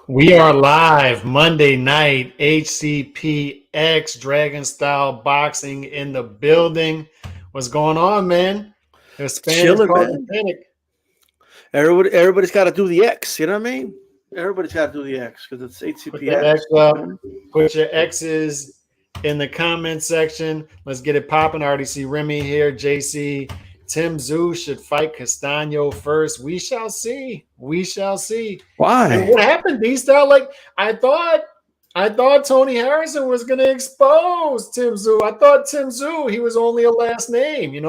We are live Monday night, HCPX Dragon Style Boxing in the building. What's going on, man? Hispanics Chilling, call man. Hispanic. Everybody's got to do the X. You know what I mean? Everybody's got to do the X because it's Put that HCPX. X up. Put your X's in the comment section. Let's get it popping. I already see Remy here. JC. Tszyu should fight Castano first. We shall see. We shall see. And Why? what happened, D-Style? Like, I thought Tony Harrison was going to expose Tszyu. I thought Tszyu, he was only a last name. He's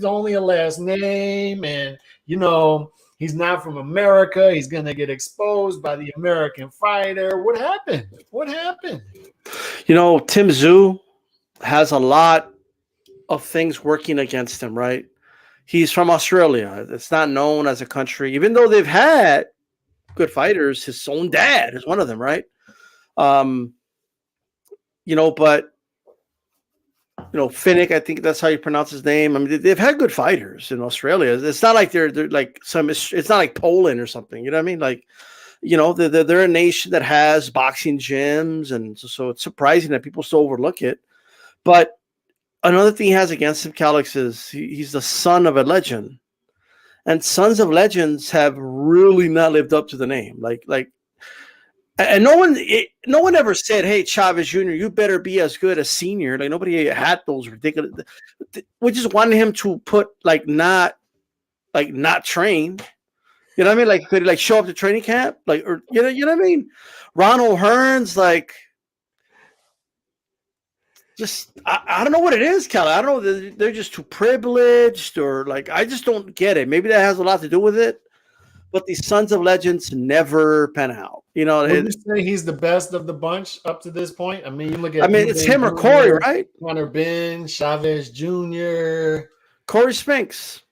only a last name, and he's not from America. He's going to get exposed by the American fighter. What happened? What happened? Tszyu has a lot of things working against him, right? He's from Australia. It's not known as a country, even though they've had good fighters. His own dad is one of them, right? But Finnick, I think that's how you pronounce his name. I mean, they've had good fighters in Australia. It's not like they're like it's not like Poland or something. You know what I mean? Like, they're a nation that has boxing gyms, and so it's surprising that people still overlook it. But another thing he has against him, Calix, is he's the son of a legend, and sons of legends have really not lived up to the name. And no one ever said, "Hey, Chavez Jr., you better be as good as senior." Like, nobody had those ridiculous. We just wanted him to put not train. You know what I mean? Like, could he show up to training camp? Or you know what I mean? Ronald Hearns, just I don't know what it is, Kelly. I don't know. They're just too privileged, or I just don't get it. Maybe that has a lot to do with it. But these sons of legends never pan out. Would you say he's the best of the bunch up to this point? I mean, you look at. I mean, it's him or Corey, right? Conor Ben, Chavez Jr., Corey Spinks.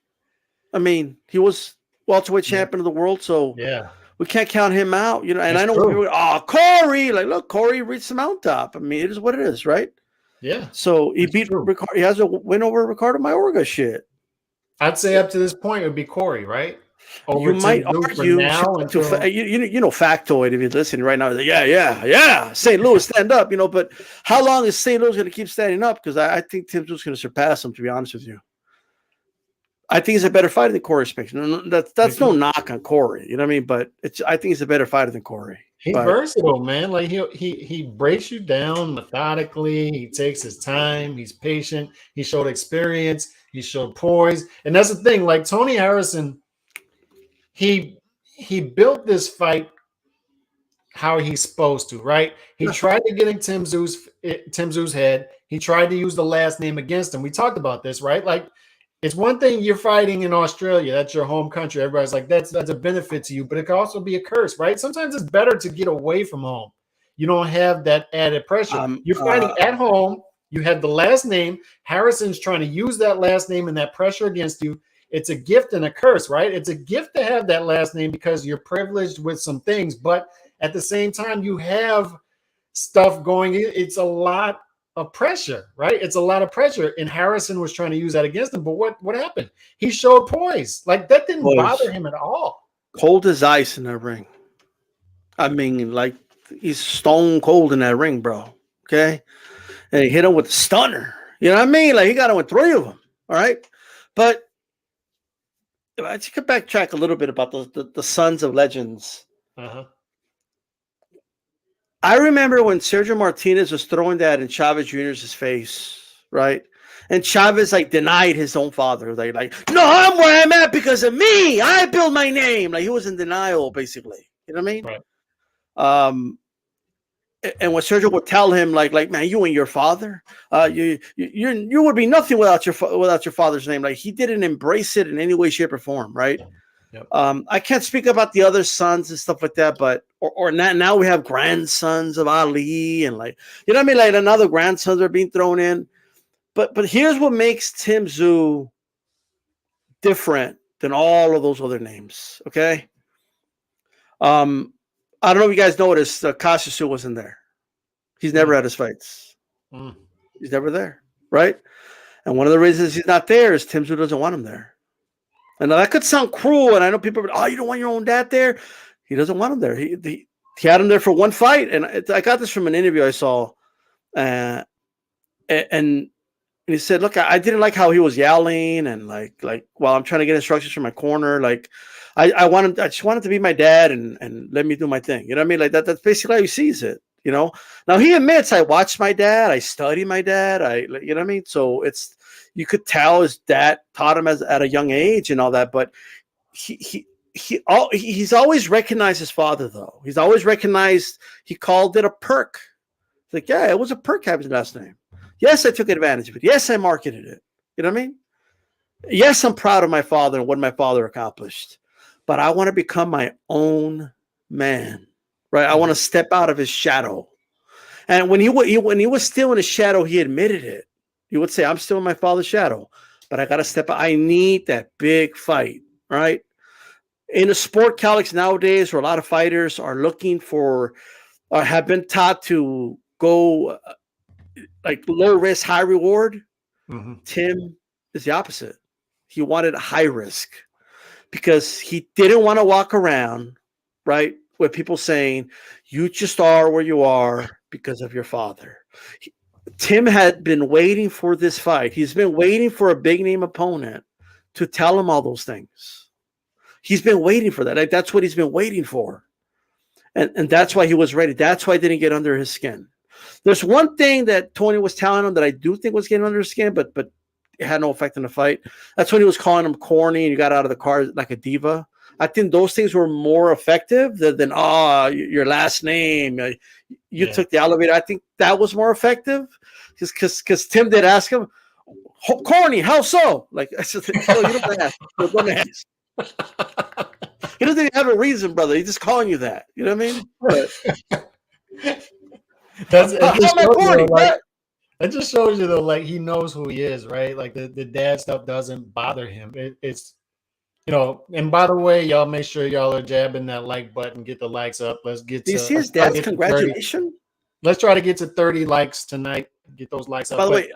I mean, he was welterweight champion of the world, so yeah, we can't count him out. And I know people go, Corey, look, Corey reached the mountaintop. I mean, it is what it is, right? Yeah. So he beat Ricardo. He has a win over Ricardo Mayorga. Shit. I'd say up to this point it would be Corey, right? You might argue now factoid if you're listening right now. Yeah. St. Louis, stand up, But how long is St. Louis going to keep standing up? Because I think Tszyu is going to surpass him. To be honest with you, I think he's a better fighter than Corey Spinks. That's no knock on Corey, you know what I mean? But I think he's a better fighter than Corey. He's versatile, man. Like he breaks you down methodically. He takes his time. He's patient. He showed experience. He showed poise, and that's the thing. Like Tony Harrison. He built this fight how he's supposed to, right? He tried to get in Tszyu's head. He tried to use the last name against him. We talked about this, right? Like, it's one thing you're fighting in Australia. That's your home country. Everybody's like, that's a benefit to you, but it can also be a curse, right? Sometimes it's better to get away from home. You don't have that added pressure. You're fighting at home. You have the last name. Harrison's trying to use that last name and that pressure against you. It's a gift and a curse, right? It's a gift to have that last name because you're privileged with some things, but at the same time, you have stuff going. It's a lot of pressure, right? It's a lot of pressure, and Harrison was trying to use that against him, but what happened? He showed poise. Like, that didn't bother him at all. Cold as ice in that ring. I mean, he's stone cold in that ring, bro. Okay? And he hit him with a stunner. You know what I mean? He got him with 3 of them, all right? But I just could backtrack a little bit about the sons of legends. Uh-huh. I remember when Sergio Martinez was throwing that in Chavez Jr.'s face, right? And Chavez denied his own father. No, I'm where I'm at because of me. I built my name. He was in denial, basically. You know what I mean? Right. And when Sergio would tell him, man, you and your father, you would be nothing without your father's name. He didn't embrace it in any way, shape, or form, right? Yep. I can't speak about the other sons and stuff like that, but or now we have grandsons of Ali and you know what I mean? Another grandsons are being thrown in. But here's what makes Tszyu different than all of those other names. Okay. I don't know if you guys noticed, Tszyu wasn't there. He's never at his fights. He's never there, right? And one of the reasons he's not there is Tszyu doesn't want him there. And now that could sound cruel, and I know people are, you don't want your own dad there? He doesn't want him there. He had him there for one fight, and I got this from an interview I saw, and he said, "Look, I didn't like how he was yelling and like while I'm trying to get instructions from my corner. Like, I just wanted to be my dad and let me do my thing. You know what I mean? Like that's basically how he sees it. You know. Now he admits I watched my dad, I study my dad, you know what I mean. So you could tell his dad taught him at a young age and all that, but he's always recognized his father though. He's always recognized. He called it a perk. It's like, yeah, it was a perk having his last name. Yes, I took advantage of it. Yes, I marketed it. You know what I mean? Yes, I'm proud of my father and what my father accomplished, but I want to become my own man, right? I want to step out of his shadow. And when he was still in his shadow, he admitted it. He would say, I'm still in my father's shadow, but I got to step out. I need that big fight, right? In the sport, Calix, nowadays, where a lot of fighters are looking for, or have been taught to go like low risk, high reward. Tim is the opposite. He wanted high risk because he didn't want to walk around, right, with people saying, you just are where you are because of your father. Tim had been waiting for this fight. He's been waiting for a big name opponent to tell him all those things. He's been waiting for that. Like, that's what he's been waiting for. And that's why he was ready. That's why I didn't get under his skin. There's one thing that Tony was telling him that I do think was getting under his skin, but it had no effect in the fight. That's when he was calling him corny and you got out of the car like a diva. I think those things were more effective than your last name. You took the elevator. I think that was more effective because Tim did ask him, corny, how so? Like, I said, oh, you don't ask. Don't ask. He doesn't even have a reason, brother. He's just calling you that. You know what I mean? That just shows you though, like he knows who he is, right? Like the dad stuff doesn't bother him. It's and by the way, y'all make sure y'all are jabbing that like button, get the likes up. Let's get. Do you see his dad's congratulations? Let's try to get to 30 likes tonight. Get those likes up. By the way,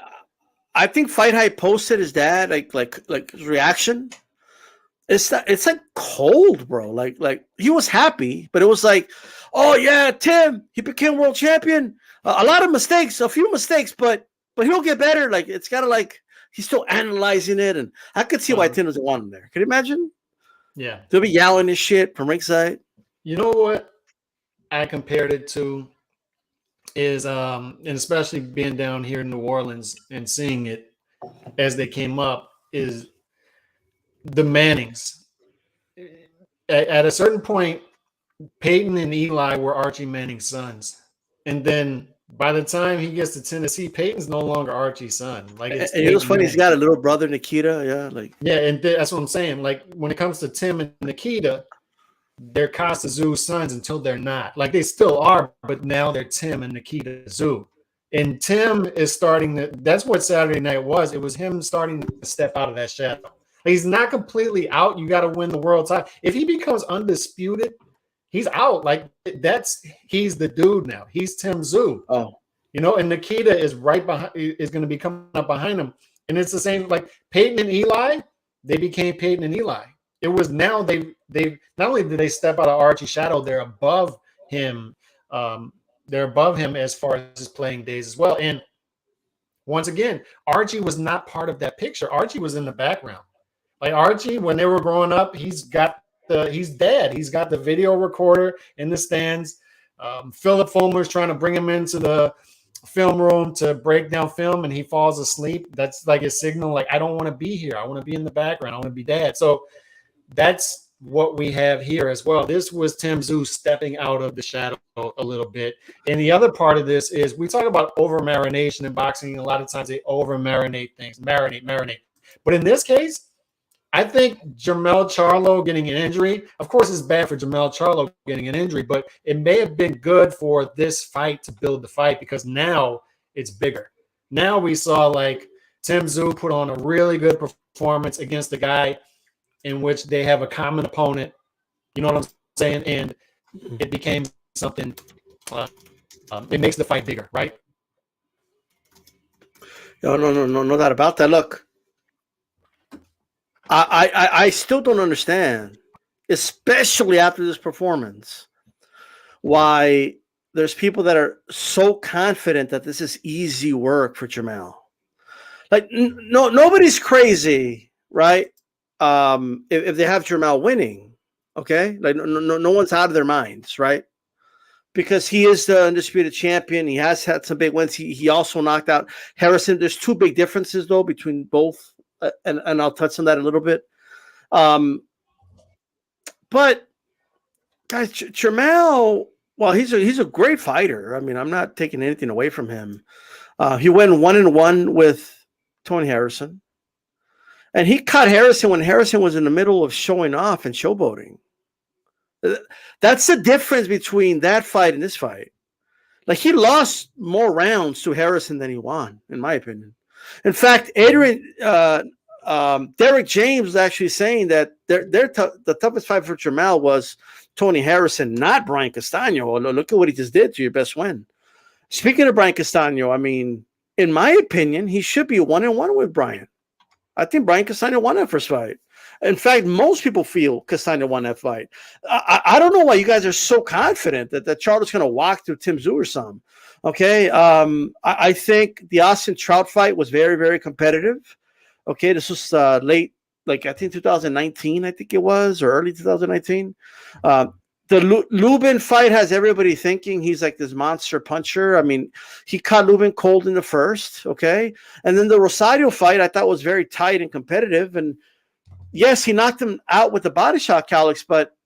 I think Fight Hype posted his dad like his reaction. It's like cold, bro. Like he was happy, but it was like, oh yeah, Tim, he became world champion. A lot of mistakes, a few mistakes, but he'll get better. Like it's kind of like he's still analyzing it, and I could see why Tim doesn't want him there. Can you imagine? Yeah, they'll be yelling his shit from ringside. You know what I compared it to is, and especially being down here in New Orleans and seeing it as they came up, is the Mannings. At a certain point, Peyton and Eli were Archie Manning's sons. And then by the time he gets to Tennessee, Peyton's no longer Archie's son. Like, it's and it was funny. He's got a little brother, Nikita. Yeah, and that's what I'm saying. Like, when it comes to Tim and Nikita, they're Costa Tszyu sons until they're not. Like, they still are, but now they're Tim and Nikita Tszyu. And Tim is starting to. That's what Saturday night was. It was him starting to step out of that shadow. He's not completely out. You got to win the world title. If he becomes undisputed, he's out. Like, he's the dude now. He's Tim Tszyu. Oh, and Nikita is right behind. Is going to be coming up behind him. And it's the same. Like Peyton and Eli, they became Peyton and Eli. It was now they not only did they step out of Archie's shadow, they're above him. They're above him as far as his playing days as well. And once again, Archie was not part of that picture. Archie was in the background. Like Archie, when they were growing up, he's dad. He's got the video recorder in the stands. Philip Fulmer's trying to bring him into the film room to break down film, and he falls asleep. That's like a signal, like, I don't want to be here. I want to be in the background. I want to be dad. So that's what we have here as well. This was Tim Tszyu stepping out of the shadow a little bit. And the other part of this is we talk about over marination in boxing. A lot of times they over marinate things, marinate. But in this case, I think Jermell Charlo getting an injury, of course, it's bad for Jermell Charlo getting an injury, but it may have been good for this fight to build the fight because now it's bigger. Now we saw like Tim Tszyu put on a really good performance against a guy in which they have a common opponent. You know what I'm saying? And it became something. It makes the fight bigger, right? No doubt about that. Look. I still don't understand, especially after this performance, why there's people that are so confident that this is easy work for Jermell. Like nobody's crazy, right? If they have Jermell winning, okay, like no one's out of their minds, right? Because he is the undisputed champion. He has had some big wins. He also knocked out Harrison. There's two big differences though between both, and I'll touch on that a little bit. But guys, Jermell, well, he's a great fighter. I mean, I'm not taking anything away from him. He went 1-1 with Tony Harrison, and he caught Harrison when Harrison was in the middle of showing off and showboating. That's the difference between that fight and this fight. Like, he lost more rounds to Harrison than he won, in my opinion. In fact, Derek James was actually saying that the toughest fight for Jermell was Tony Harrison, not Brian Castano. Look at what he just did to your best win. Speaking of Brian Castano, I mean, in my opinion, he should be 1-1 with Brian. I think Brian Castano won that first fight. In fact, most people feel Castano won that fight. I don't know why you guys are so confident that Charlo's going to walk through Tim Tszyu or something. Okay, I think the Austin Trout fight was very, very competitive. Okay, this was late, like I think 2019, I think it was, or early 2019. The Lubin fight has everybody thinking he's like this monster puncher. I mean, he caught Lubin cold in the first, okay? And then the Rosario fight I thought was very tight and competitive. And yes, he knocked him out with the body shot, Calix, but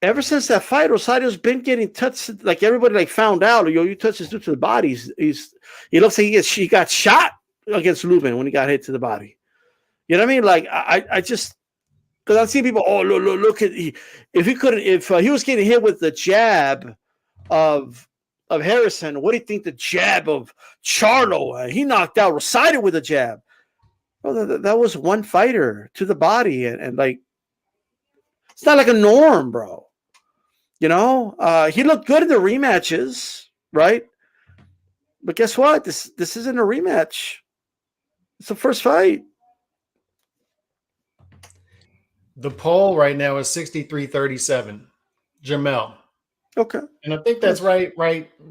ever since that fight, Rosario's been getting touched. Like, everybody like found out, you touch this dude to the body. He looks like he got shot against Lubin when he got hit to the body. You know what I mean? Like, I just, because I've seen people, look at if he was getting hit with the jab of Harrison, what do you think the jab of Charlo? He knocked out Rosario with a jab. Well, that was one fighter to the body, and like, it's not like a norm, bro. You know, he looked good in the rematches, right? But guess what? This isn't a rematch. It's the first fight. The poll right now is 63-37. Jermell. Okay. And I think that's right.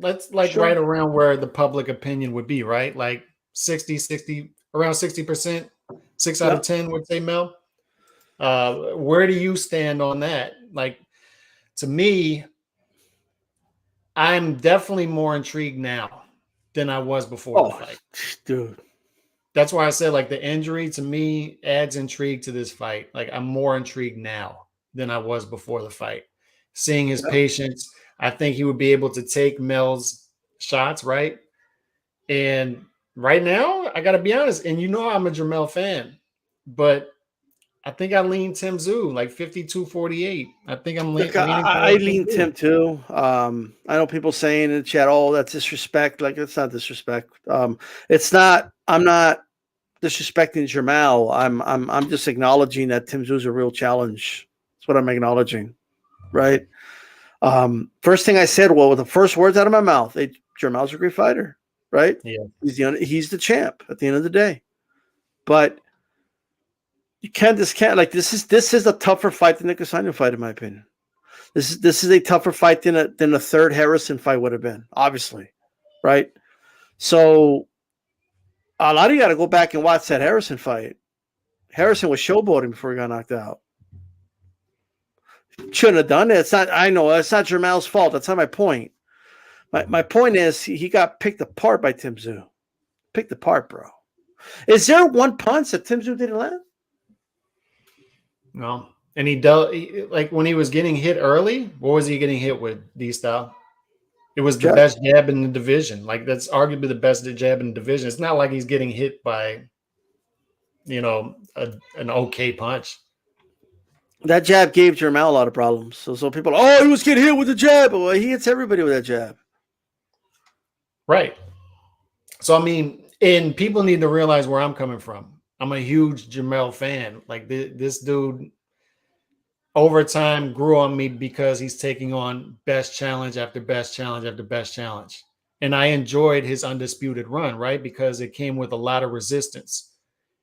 That's like Sure. right around where the public opinion would be, right? Like 60, around 60%, 6 out of 10 would say Mel. Where do you stand on that? Like, to me, I'm definitely more intrigued now than I was before the fight. Dude. That's why I said, like, the injury to me adds intrigue to this fight. Like, I'm more intrigued now than I was before the fight. Seeing his patience, I think he would be able to take Mel's shots, right? And right now, I got to be honest, and you know I'm a Jermell fan, but I think I lean Tim Tszyu, like 52-48. I think I'm leaning. I lean Tim too. I know people saying in the chat, "Oh, that's disrespect." Like, it's not disrespect. It's not. I'm not disrespecting Jermell. I'm just acknowledging that Tim Tszyu is a real challenge. That's what I'm acknowledging, right? First thing I said, well, the first words out of my mouth, Jermell's a great fighter, right? Yeah, he's the champ at the end of the day, but you can't discount, like, this is a tougher fight than the Castano fight, in my opinion. This is a tougher fight than a third Harrison fight would have been, obviously, right? So a lot of you got to go back and watch that Harrison fight. Harrison was showboating before he got knocked out. Shouldn't have done it. It's not. I know it's not Jermell's fault. That's not my point. My point is he got picked apart by Tim Tszyu. Picked apart, bro. Is there one punch that Tim Tszyu didn't land? no. And he dealt, like, when he was getting hit early, what was he getting hit with, D-Style? It was the best jab in the division. Like, that's arguably the best jab in the division. It's not like he's getting hit by, an okay punch. That jab gave Jermell a lot of problems. So people, he was getting hit with the jab. Well, he hits everybody with that jab. Right. So, I mean, and people need to realize where I'm coming from. I'm a huge Jermell fan. Like, this dude over time grew on me because he's taking on best challenge after best challenge after best challenge. And I enjoyed his undisputed run, right? Because it came with a lot of resistance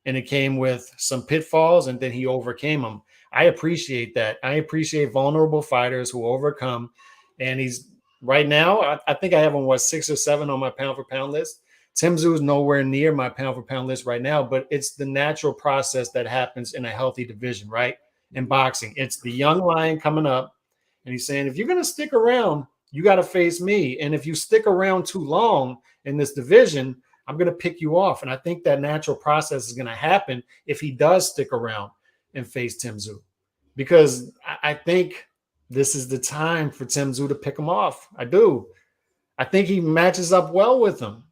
and it came with some pitfalls, and then he overcame them. I appreciate that. I appreciate vulnerable fighters who overcome and he's right now. I think I have him 6 or 7 on my pound for pound list. Tszyu is nowhere near my pound for pound list right now, but it's the natural process that happens in a healthy division, right? In boxing, it's the young lion coming up, and he's saying, if you're going to stick around, you got to face me. And if you stick around too long in this division, I'm going to pick you off. And I think that natural process is going to happen if he does stick around and face Tszyu, because I think this is the time for Tszyu to pick him off. I do. I think he matches up well with him.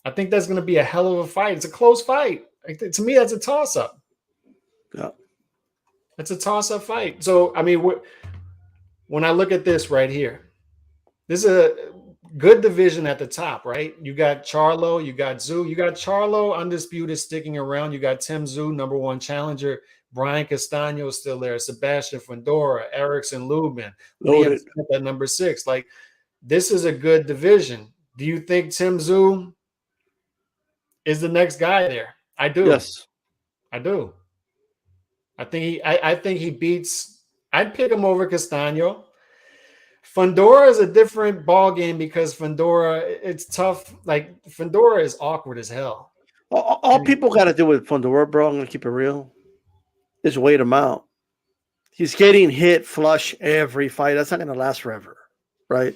I think that's going to be a hell of a fight. It's a close fight. To me, that's a toss-up. Yeah. It's a toss-up fight. So, I mean, when I look at this right here, this is a good division at the top, right? You got Charlo, you got Tszyu, you got Charlo undisputed sticking around. You got Tszyu, number 1 challenger. Brian Castano still there. Sebastian Fundora, Erickson Lubin, Liam Smith at number 6. Like, this is a good division. Do you think Tszyu is the next guy there? I do. Yes, I do. I think he beats. I'd pick him over Castano. Fundora is a different ball game because Fundora, it's tough. Like, Fundora is awkward as hell. All people got to do with Fundora, bro, I'm gonna keep it real, is wait him out. He's getting hit flush every fight. That's not gonna last forever, right?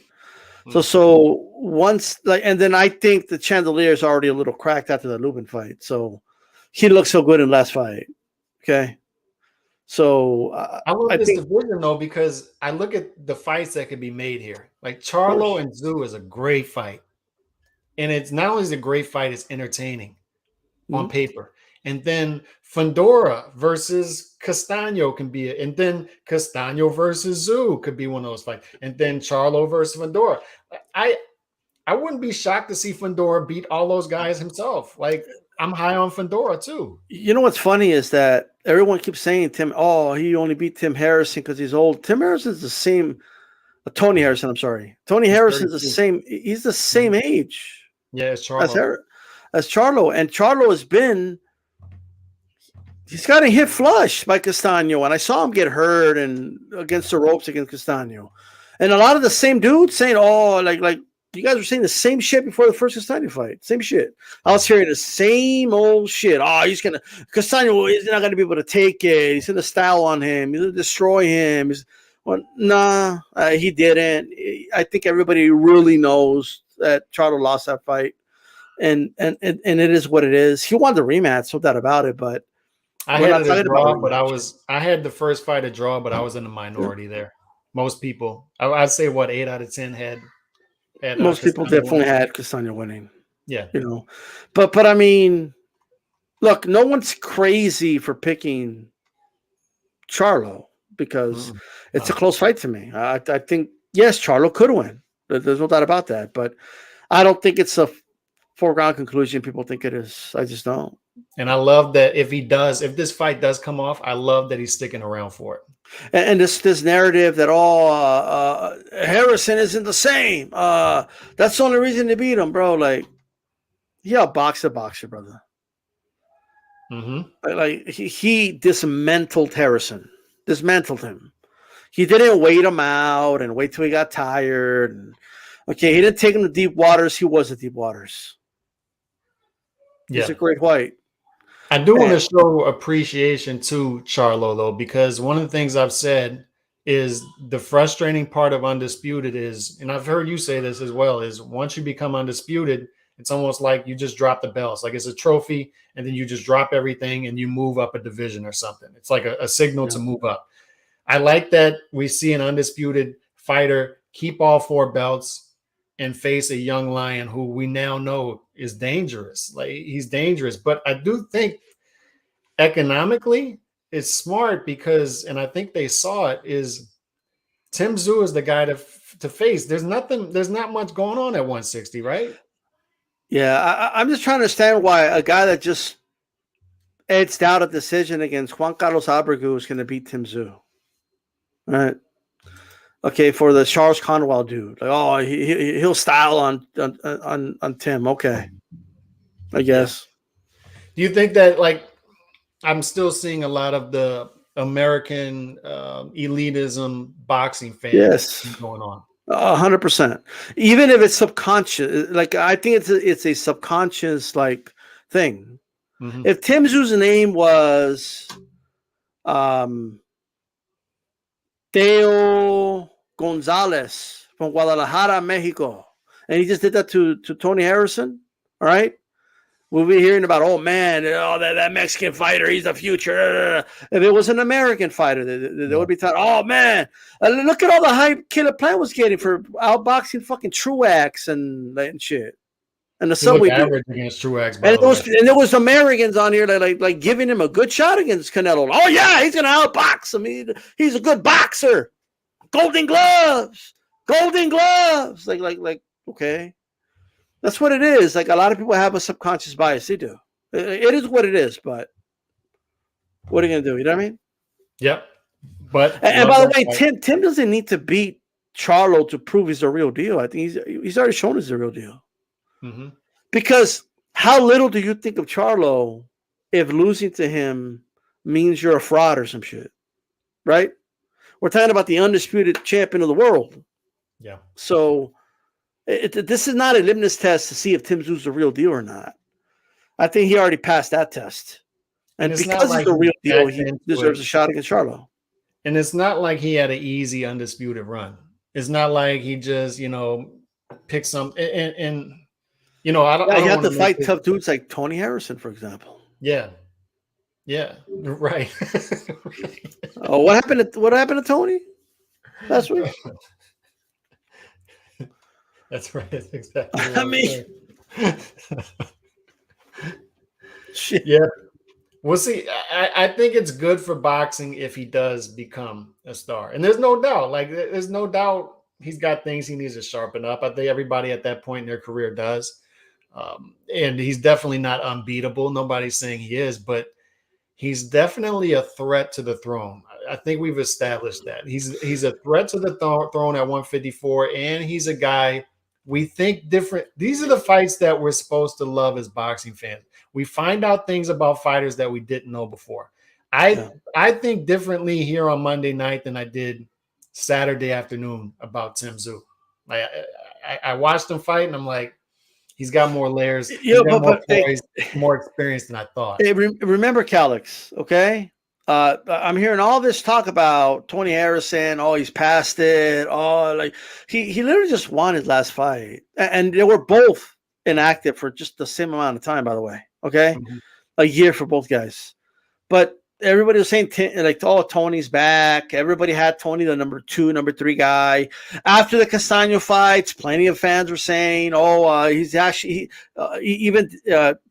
So once, like, and then I think the chandelier is already a little cracked after the Lubin fight. So he looked so good in last fight. Okay. So I love this division though, because I look at the fights that could be made here. Like Charlo and Tszyu is a great fight. And it's not only is it a great fight, it's entertaining on paper. And then Fundora versus Castano can be it. And then Castano versus Tszyu could be one of those fights. And then Charlo versus Fundora. I wouldn't be shocked to see Fundora beat all those guys himself. Like, I'm high on Fundora too. You know what's funny is that everyone keeps saying he only beat Tim Harrison because he's old. Tim Harrison's the same. Tony Harrison, I'm sorry. Tony Harrison's the same. He's the same age. Yeah, as Charlo. As Charlo. And Charlo has been. He's gotten hit flush by Castano, and I saw him get hurt and against the ropes against Castano. And a lot of the same dudes saying, like you guys were saying the same shit before the first Castano fight. Same shit. I was hearing the same old shit. Castano is not gonna be able to take it. He's gonna style on him. He's gonna destroy him. He didn't. I think everybody really knows that Charlo lost that fight, and it is what it is. He won the rematch, no doubt about it, but. I had it a draw, but I had the first fight a draw, but I was in the minority there. Most people, I'd say 8 out of 10 had most people definitely had Castano winning. Yeah. But I mean, look, no one's crazy for picking Charlo because it's a close fight to me. I think, yes, Charlo could win. There's no doubt about that, but I don't think it's a foregone conclusion people think it is. I just don't. And I love that if this fight does come off, I love that he's sticking around for it. And this narrative that Harrison isn't the same. That's the only reason to beat him, bro. Like, he outboxed a boxer, brother. Like he dismantled Harrison, dismantled him. He didn't wait him out and wait till he got tired. He didn't take him to deep waters. He was at deep waters. He's a great fight. I do want to show appreciation to Charlo, though, because one of the things I've said is the frustrating part of Undisputed is, and I've heard you say this as well, is once you become Undisputed, it's almost like you just drop the belts. Like it's a trophy, and then you just drop everything and you move up a division or something. It's like a signal to move up. I like that we see an Undisputed fighter keep all 4 belts and face a young lion who we now know is dangerous. Like, he's dangerous. But I do think economically it's smart because, and I think they saw it, is Tszyu is the guy to face. There's not much going on at 160, right? Yeah, I'm just trying to understand why a guy that just edged out a decision against Juan Carlos Abregu is going to beat Tszyu. Right? Okay, for the Charles Conwell dude, like, he'll style on Tim. Okay, I guess. Do you think that, like, I'm still seeing a lot of the American elitism boxing fans going on? 100%. Even if it's subconscious, like I think it's a subconscious like thing. Mm-hmm. If Tim Tszyu's name was Teo Gonzalez from Guadalajara, Mexico, and he just did that to Tony Harrison, all right, we'll be hearing about, oh man, oh that Mexican fighter, he's the future. If it was an American fighter, they would be thought, oh man, look at all the hype Killer Plant was getting for outboxing fucking Truax and shit. And the Subway average against Truax, and there was Americans on here that like giving him a good shot against Canelo. Oh yeah, he's gonna outbox him. He's a good boxer. Golden gloves. Like okay. That's what it is. Like a lot of people have a subconscious bias. They do. It is what it is, but what are you gonna do? You know what I mean? Yep. But and by the way, Tim doesn't need to beat Charlo to prove he's the real deal. I think he's already shown he's the real deal. Mm-hmm. Because how little do you think of Charlo if losing to him means you're a fraud or some shit, right? We're talking about the undisputed champion of the world. Yeah. So this is not a litmus test to see if Tim Tszyu's the real deal or not. I think he already passed that test. And because he's the real deal, he deserves a shot against Charlo. And it's not like he had an easy undisputed run. It's not like he just, picked some and I don't. Yeah, you have to fight tough dudes like Tony Harrison, for example. Yeah, right. Oh, what happened to Tony last week? That's right. That's exactly. I mean, shit. Yeah. We'll see. I think it's good for boxing if he does become a star, and there's no doubt. Like, there's no doubt he's got things he needs to sharpen up. I think everybody at that point in their career does. And he's definitely not unbeatable. Nobody's saying he is, but he's definitely a threat to the throne. I think we've established that. He's a threat to the throne at 154, and he's a guy we think different. These are the fights that we're supposed to love as boxing fans. We find out things about fighters that we didn't know before. I think differently here on Monday night than I did Saturday afternoon about Tim Tszyu. I watched him fight, and I'm like, he's got more layers. Yeah, more experience than I thought. Hey, remember, Calix, okay? I'm hearing all this talk about Tony Harrison. Oh, he's past it. Oh, like he literally just won his last fight, and they were both inactive for just the same amount of time. By the way, okay, a year for both guys. But everybody was saying like, oh, Tony's back. Everybody had Tony, the number 2, number 3 guy. After the Castano fights, plenty of fans were saying, oh, he's actually even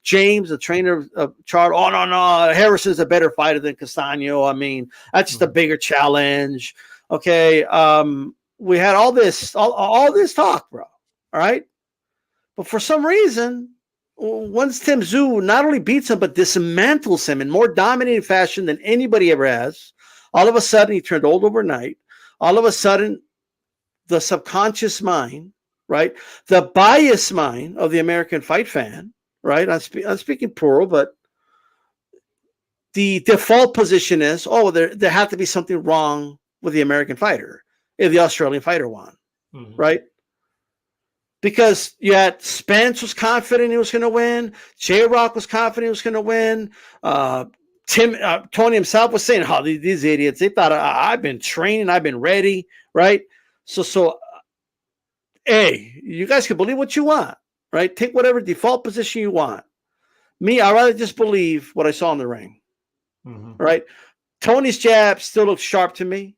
James, the trainer of Charlo. Oh, no, Harrison's a better fighter than Castano. I mean, that's just a bigger challenge. Okay, we had all this talk, bro. All right, but for some reason, once Tim Tszyu not only beats him, but dismantles him in more dominating fashion than anybody ever has, all of a sudden he turned old overnight. All of a sudden, the subconscious mind, right? The biased mind of the American fight fan, right? I'm speaking plural, but the default position is, oh, there had to be something wrong with the American fighter if the Australian fighter won, right? Because you had Spence was confident he was going to win. J-Rock was confident he was going to win. Tony himself was saying, "Oh, these idiots! They thought I've been training, I've been ready, right?" So, hey, you guys can believe what you want, right? Take whatever default position you want. Me, I'd rather just believe what I saw in the ring, right? Tony's jab still looks sharp to me.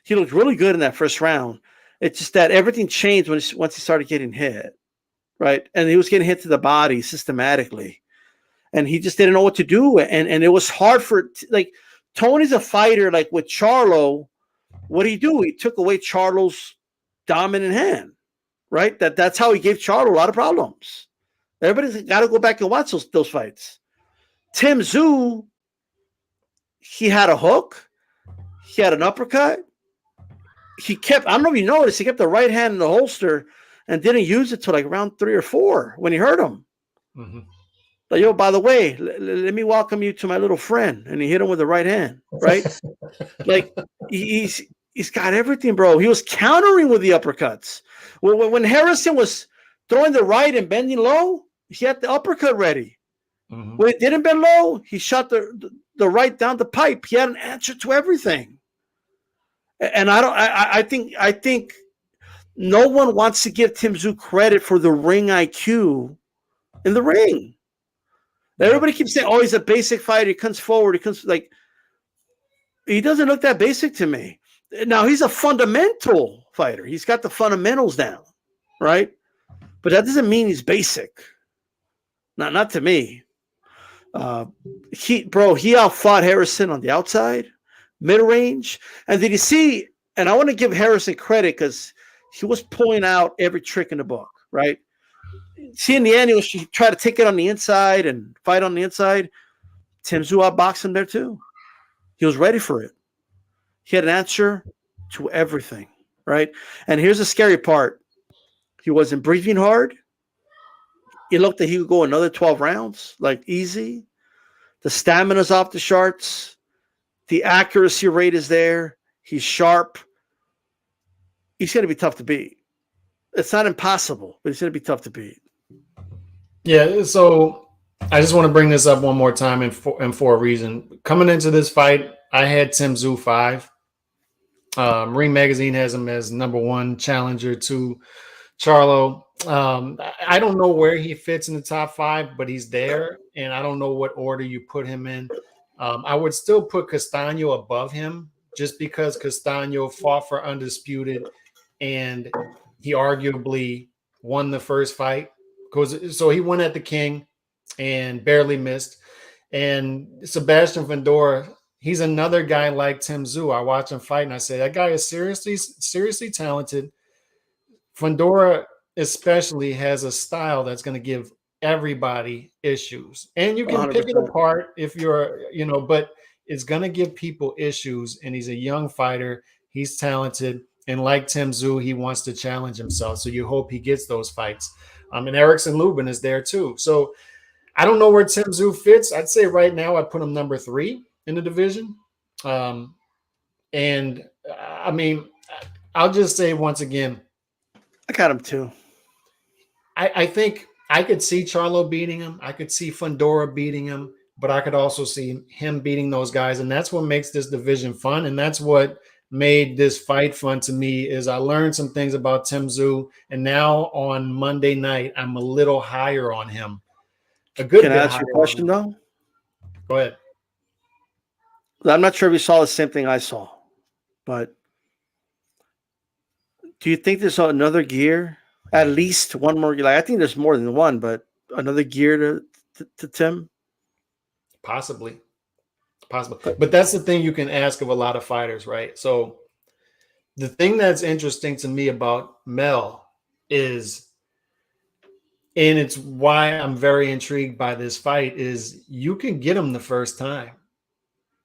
He looked really good in that first round. It's just that everything changed once he started getting hit, right? And he was getting hit to the body systematically, and he just didn't know what to do. And it was hard like Tony's a fighter. Like with Charlo, what did he do? He took away Charlo's dominant hand, right? That's how he gave Charlo a lot of problems. Everybody's got to go back and watch those fights. Tim Tszyu, he had a hook, he had an uppercut. He kept, I don't know if you noticed, he kept the right hand in the holster and didn't use it till like round 3 or 4 when he hurt him. Like, yo, by the way, let me welcome you to my little friend. And he hit him with the right hand, right? Like, He's got everything, bro. He was countering with the uppercuts. When Harrison was throwing the right and bending low, he had the uppercut ready. Mm-hmm. When it didn't bend low, he shot the right down the pipe. He had an answer to everything. And I think no one wants to give Tim Tszyu credit for the ring IQ in the ring. Everybody keeps saying, "Oh, he's a basic fighter. He comes forward. He comes like." He doesn't look that basic to me. Now he's a fundamental fighter. He's got the fundamentals down, right? But that doesn't mean he's basic. Not to me. He outfought Harrison on the outside, mid-range. And did you see? And I want to give Harrison credit because he was pulling out every trick in the book, right? See, in the end, he tried to take it on the inside and fight on the inside. Tim Tszyu outboxed him there too. He was ready for it. He had an answer to everything, right? And here's the scary part. He wasn't breathing hard. It looked like he could go another 12 rounds, like easy. The stamina's off the charts. The accuracy rate is there. He's sharp. He's going to be tough to beat. It's not impossible, but he's going to be tough to beat. Yeah, so I just want to bring this up one more time and for a reason. Coming into this fight, I had Tim Tszyu 5. Ring Magazine has him as #1 challenger to Charlo. I don't know where he fits in the top 5, but he's there, and I don't know what order you put him in. I would still put Castaño above him just because Castaño fought for undisputed, and he arguably won the first fight. So he went at the king and barely missed. And Sebastian Fundora, he's another guy like Tim Tszyu. I watch him fight and I say, that guy is seriously talented. Fundora especially has a style that's going to give everybody issues. And you can 100%. pick it apart if you're, but it's going to give people issues. And he's a young fighter. He's talented. And like Tim Tszyu, he wants to challenge himself. So you hope he gets those fights. And Erickson Lubin is there too. So I don't know where Tim Tszyu fits. I'd say right now I'd put him #3 in the division. And I mean, I'll just say once again, I got him too. I think I could see Charlo beating him. I could see Fundora beating him, but I could also see him beating those guys. And that's what makes this division fun. And that's what made this fight fun to me is I learned some things about Tim Tszyu. And now on Monday night, I'm a little higher on him. Can I ask you a question though? Go ahead. I'm not sure if you saw the same thing I saw, but do you think there's another gear? At least one more gear? Like, I think there's more than one, but another gear to Tim? Possibly. But that's the thing you can ask of a lot of fighters, right? So the thing that's interesting to me about Mel is, and it's why I'm very intrigued by this fight, is you can get him the first time.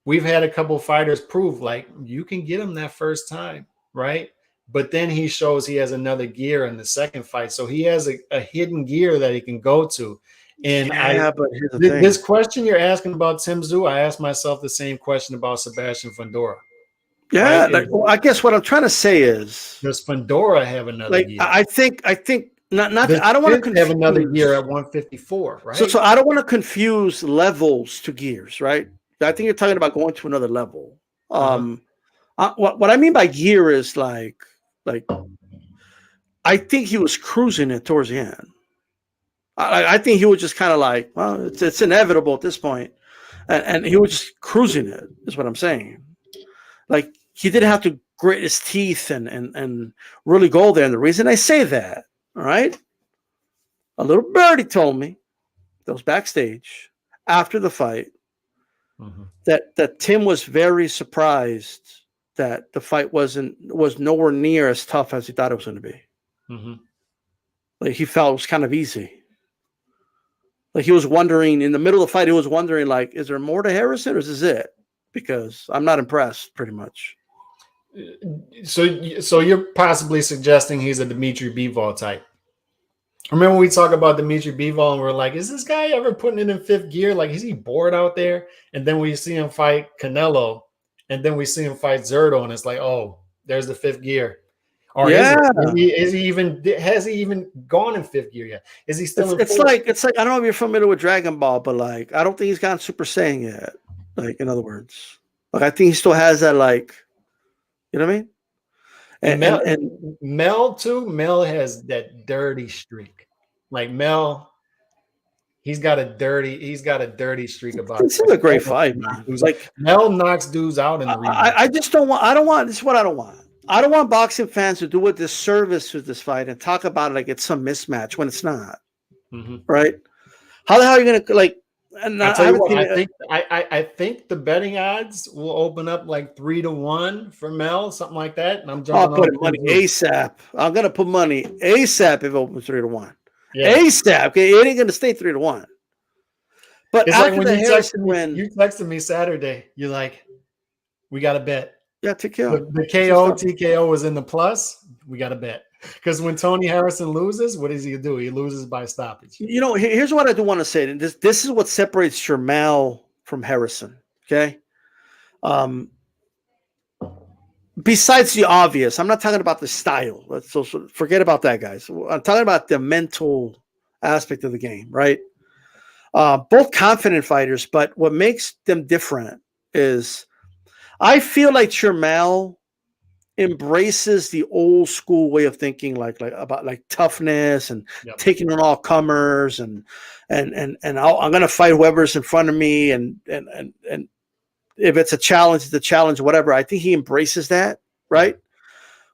We've had a couple fighters prove like you can get him that first time, right? But then he shows he has another gear in the second fight. So he has a hidden gear that he can go to. And but here's the thing. This question you're asking about Tim Tszyu, I asked myself the same question about Sebastian Fundora. Yeah, right? I guess what I'm trying to say is, does Fundora have another gear? I think not. I don't want to have another gear at 154, right? So I don't want to confuse levels to gears, right? I think you're talking about going to another level. What I mean by gear is like I think he was cruising it towards the end. I think he was just kind of like, well, it's inevitable at this point. And he was just cruising it, is what I'm saying. Like, he didn't have to grit his teeth and really go there. And the reason I say that, all right, a little birdie told me, that was backstage, after the fight, that Tim was very surprised that the fight was nowhere near as tough as he thought it was going to be. Like, he felt it was kind of easy. Like, he was wondering in the middle of the fight, he was wondering, like, is there more to Harrison or is this it? Because I'm not impressed, pretty much. So you're possibly suggesting he's a Dimitri Bivol type. Remember when we talk about Dimitri Bivol and we're like, is this guy ever putting it in fifth gear? Like, is he bored out there? And then we see him fight Canelo, and then we see him fight Zerto, and it's like, oh, There's the fifth gear. Or Yeah, is he even has he even gone in fifth gear yet? Is he still in it's fourth? like I don't know if you're familiar with Dragon Ball, but like I don't think he's gotten Super Saiyan yet. Like in other words, like I think he still has that like, you know what I mean? And And Mel too. Mel has that dirty streak. Like Mel, he's got a dirty streak about this is a great fight, man. Like Mel knocks dudes out in the rematch. I just don't want. I don't want. This is what I don't want. I don't want boxing fans to do a disservice with this fight and talk about it like it's some mismatch when it's not. Mm-hmm. Right? How the hell are you gonna like? And I think the betting odds will open up like 3-1 for Mel, something like that. And I'm jumping. I'll put money ASAP. I'm gonna put money ASAP if it opens 3-1. Yeah. ASAP. Okay, it ain't gonna stay 3-1. But it's after like when the you win, you texted me Saturday. You're like, we got to bet. Yeah, TKO. The KO TKO was in the plus. We got to bet because when Tony Harrison loses, what does he do? He loses by stoppage. You know, here's what I do want to say. And this is what separates Charlo from Harrison. Okay. Besides the obvious, I'm not talking about the style. So forget about that, guys. I'm talking about the mental aspect of the game, right? Both confident fighters, but what makes them different is I feel like Charlo embraces the old school way of thinking, like about toughness and taking on all comers and I'm gonna fight whoever's in front of me and if it's a challenge, it's a challenge, whatever. I think he embraces that, right?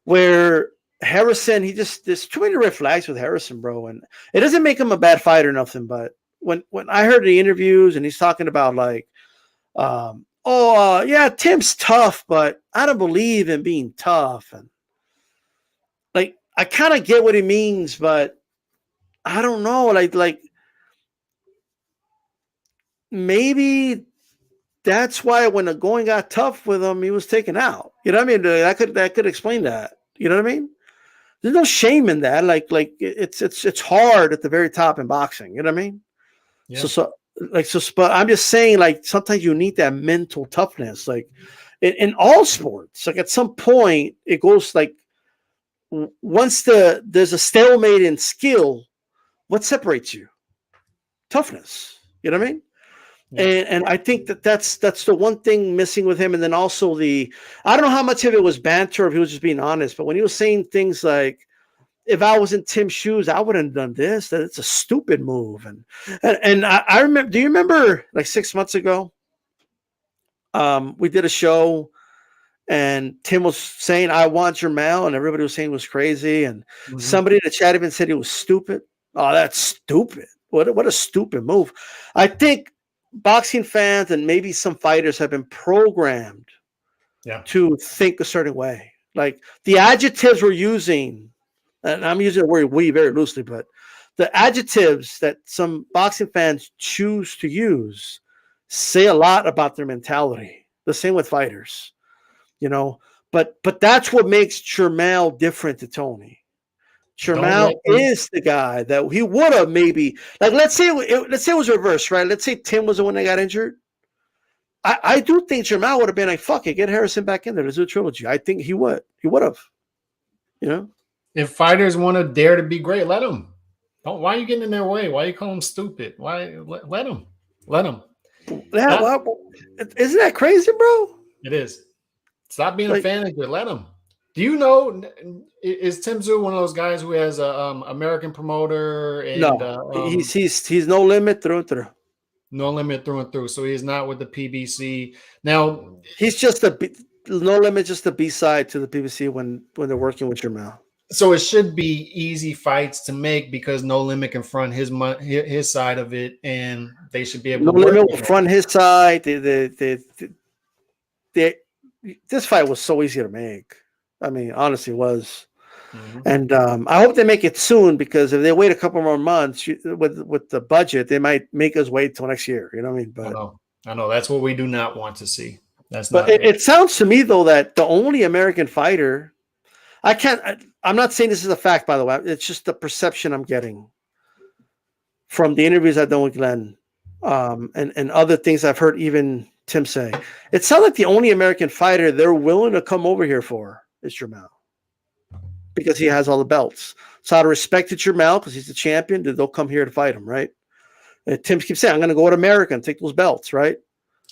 Where Harrison, there's too many red flags with Harrison, bro, and it doesn't make him a bad fighter or nothing, but when I heard the interviews and he's talking about like yeah, Tim's tough, but I don't believe in being tough. And like, I kind of get what he means, but I don't know. Like maybe that's why when the going got tough with him, he was taken out. You know what I mean? That could explain that. You know what I mean? There's no shame in that. Like it's hard at the very top in boxing. You know what I mean? Yeah. But I'm just saying, like, sometimes you need that mental toughness, like in all sports. Like at some point, it goes like once there's a stalemate in skill, what separates you? Toughness. You know what I mean? Yeah. And I think that's the one thing missing with him. And then also I don't know how much of it was banter, or if he was just being honest, but when he was saying things like, if I was in Tim's shoes, I wouldn't have done this. That it's a stupid move. And I remember, do you remember like 6 months ago? We did a show and Tim was saying, I want Jermel, and everybody was saying it was crazy. And somebody in the chat even said he was stupid. Oh, that's stupid. What a stupid move. I think boxing fans and maybe some fighters have been programmed to think a certain way. Like the adjectives we're using, and I'm using the word "we" very loosely, but the adjectives that some boxing fans choose to use say a lot about their mentality. The same with fighters, you know. But that's what makes Charlo different to Tony. Charlo is the guy that he would have maybe, like, let's say it was reversed, right? Let's say Tim was the one that got injured. I do think Charlo would have been like, fuck it, get Harrison back in there. Let's do a trilogy. I think he would. He would have, you know. If fighters want to dare to be great, let them. Why are you getting in their way? Why you call them stupid? Why let them? Let them. Yeah, isn't that crazy, bro? It is. Stop being a fan of it. Let them. Do you know? Is Tim Tszyu one of those guys who has a American promoter? And, no, he's no limit through and through. No limit through and through. So he's not with the PBC now. He's just no limit, just the B side to the PBC when they're working with Jermel. So it should be easy fights to make because No Limit can front his side of it, and they should be able. No Limit will front his side. This fight was so easy to make. I mean, honestly, it was. And I hope they make it soon, because if they wait a couple more months with the budget, they might make us wait till next year. You know what I mean? But I know that's what we do not want to see. But it sounds to me though that the only American fighter, I'm not saying this is a fact, by the way. It's just the perception I'm getting from the interviews I've done with Glenn and other things I've heard even Tim say. It sounds like the only American fighter they're willing to come over here for is Jermell because he has all the belts. So out of respect to Jermell, because he's the champion, they'll come here to fight him, right? And Tim keeps saying, I'm going to go to America and take those belts, right?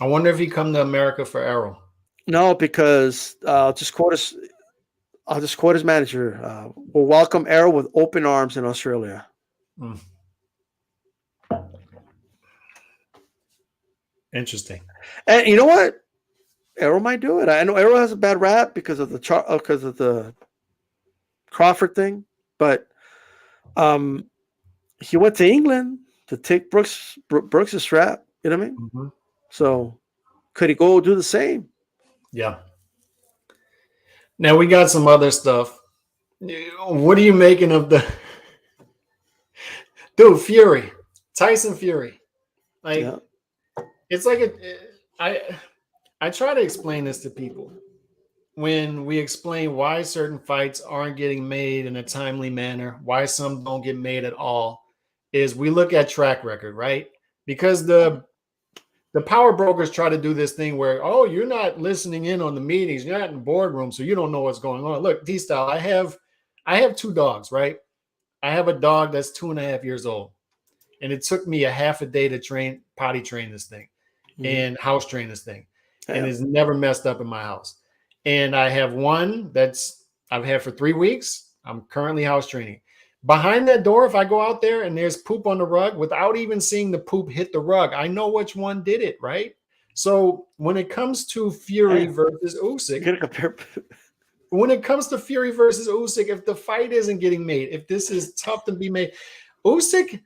I wonder if he come to America for Errol. No, because I'll just quote his manager. We'll welcome Errol with open arms in Australia. Mm. Interesting. And you know what? Errol might do it. I know Errol has a bad rap because of the Crawford thing, but he went to England to take Brooks' strap. You know what I mean? Mm-hmm. So could he go do the same? Yeah. Now we got some other stuff. What are you making of the dude Fury, Tyson Fury? Like, yeah. It's like I try to explain this to people when we explain why certain fights aren't getting made in a timely manner, why some don't get made at all, is we look at track record, right? Because the power brokers try to do this thing where, oh, you're not listening in on the meetings, you're not in the boardroom, so you don't know what's going on. Look, T-Style, I have 2 dogs, right? I have a dog that's 2.5 years old, and it took me a half a day to potty train this thing and house train this thing, and it's never messed up in my house. And I have one that's I've had for 3 weeks. I'm currently house training. Behind that door, if I go out there and there's poop on the rug, without even seeing the poop hit the rug, I know which one did it, right? So when it comes to Fury versus Usyk, when it comes to Fury versus Usyk, if the fight isn't getting made, if this is tough to be made, Usyk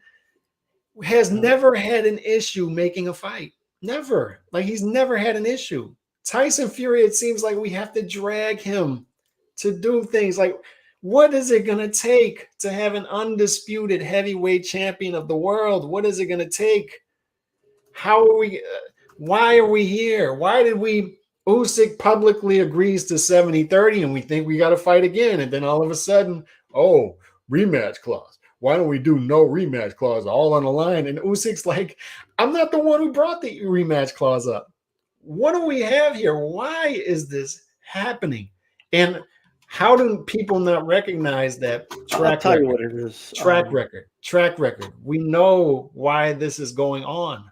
has never had an issue making a fight. Never. Like, he's never had an issue. Tyson Fury, it seems like we have to drag him to do things like, what is it going to take to have an undisputed heavyweight champion of the world? What is it going to take? How are we? Why are we here? Why did Usyk publicly agrees to 70-30 and we think we got to fight again? And then all of a sudden, oh, rematch clause. Why don't we do no rematch clause all on the line? And Usyk's like, I'm not the one who brought the rematch clause up. What do we have here? Why is this happening? And how do people not recognize that track record? What it is. Track record. We know why this is going on.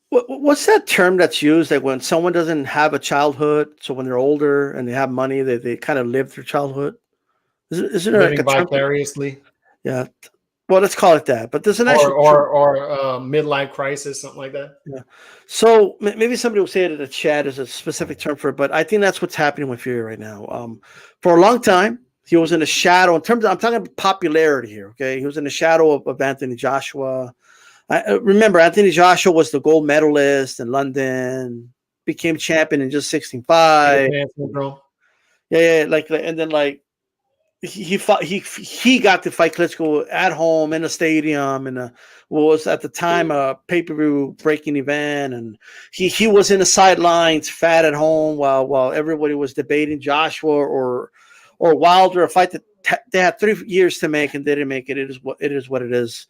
What's that term that's used? Like when someone doesn't have a childhood, so when they're older and they have money, they kind of live their childhood. Isn't there living like vicariously? Yeah. Well, let's call it that. But there's an or midlife crisis, something like that. Yeah. So maybe somebody will say it in the chat as a specific term for it, but I think that's what's happening with Fury right now. For a long time, he was in the shadow. I'm talking about popularity here. Okay, he was in the shadow of Anthony Joshua. Remember, Anthony Joshua was the gold medalist in London, became champion in just 65. Yeah, and then he got to fight Klitschko at home in a stadium and what was at the time a pay-per-view breaking event, and he was in the sidelines, fat at home, while everybody was debating Joshua or Wilder, a fight that they had 3 years to make and they didn't make it. It is what it is.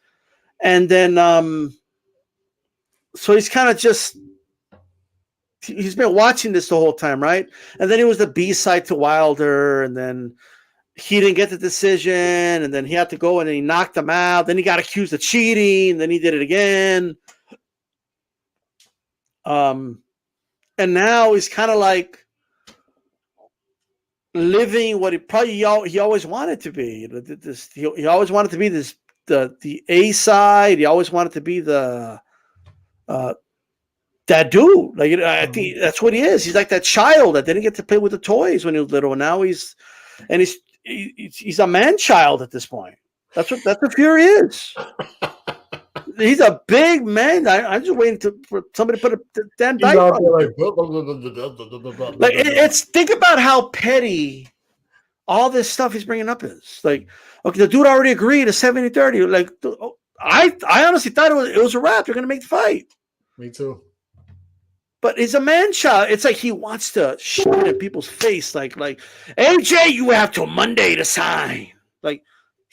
And then so he's kind of just he's been watching this the whole time, right? And then he was the B-side to Wilder, and then he didn't get the decision, and then he had to go and he knocked him out. Then he got accused of cheating. Then he did it again. And now he's kind of like living what he always wanted to be. He always wanted to be the A side. He always wanted to be the that dude. Like, I think that's what he is. He's like that child that didn't get to play with the toys when he was little, and now he's a man child at this point. That's what Fury is. He's a big man. I'm just waiting for somebody to put a damn diaper on. Like, it's think about how petty all this stuff he's bringing up is. Like, okay, the dude already agreed to 70-30. Like, I honestly thought it was a wrap. They're gonna make the fight. Me too. But he's a man child. It's like he wants to shit in people's face. Like, AJ, you have till Monday to sign. Like,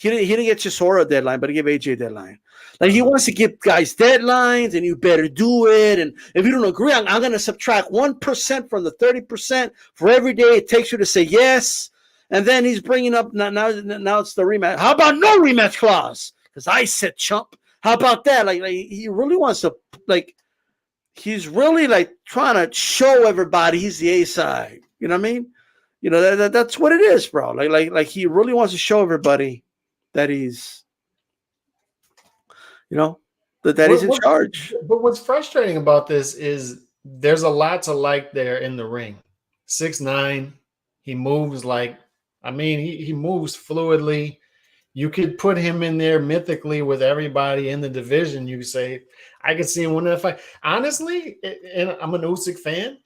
He didn't get Chisora a deadline, but he gave AJ a deadline. Like he wants to give guys deadlines, and you better do it. And if you don't agree, I'm going to subtract 1% from the 30% for every day it takes you to say yes. And then he's bringing up now it's the rematch. How about no rematch clause? Because I said chump. How about that? Like he really wants to he's really like trying to show everybody he's the A side. You know what I mean? You know that's what it is, bro. Like he really wants to show everybody that he's, you know, that he's in charge. But what's frustrating about this is there's a lot to like there in the ring. 6'9", he moves he moves fluidly. You could put him in there mythically with everybody in the division. You say, I could see him winning that fight. Honestly, and I'm an Usyk fan.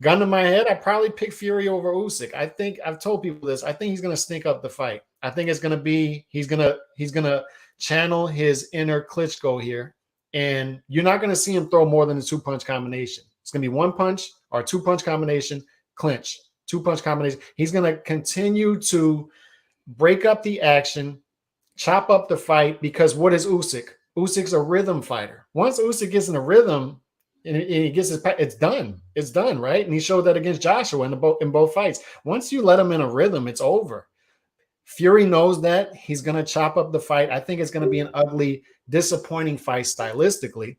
Gun to my head, I'd probably pick Fury over Usyk. I think I've told people this. I think he's going to sneak up the fight. I think it's going to be he's going to channel his inner Klitschko here, and you're not going to see him throw more than a 2-punch combination. It's going to be 1 punch or 2-punch combination, clinch, 2-punch combination. He's going to continue to break up the action, chop up the fight, because what is Usyk? Usyk's a rhythm fighter. Once Usyk gets in a rhythm, and he gets it's done. It's done, right? And he showed that against Joshua in both fights. Once you let him in a rhythm, it's over. Fury knows that. He's going to chop up the fight. I think it's going to be an ugly, disappointing fight stylistically.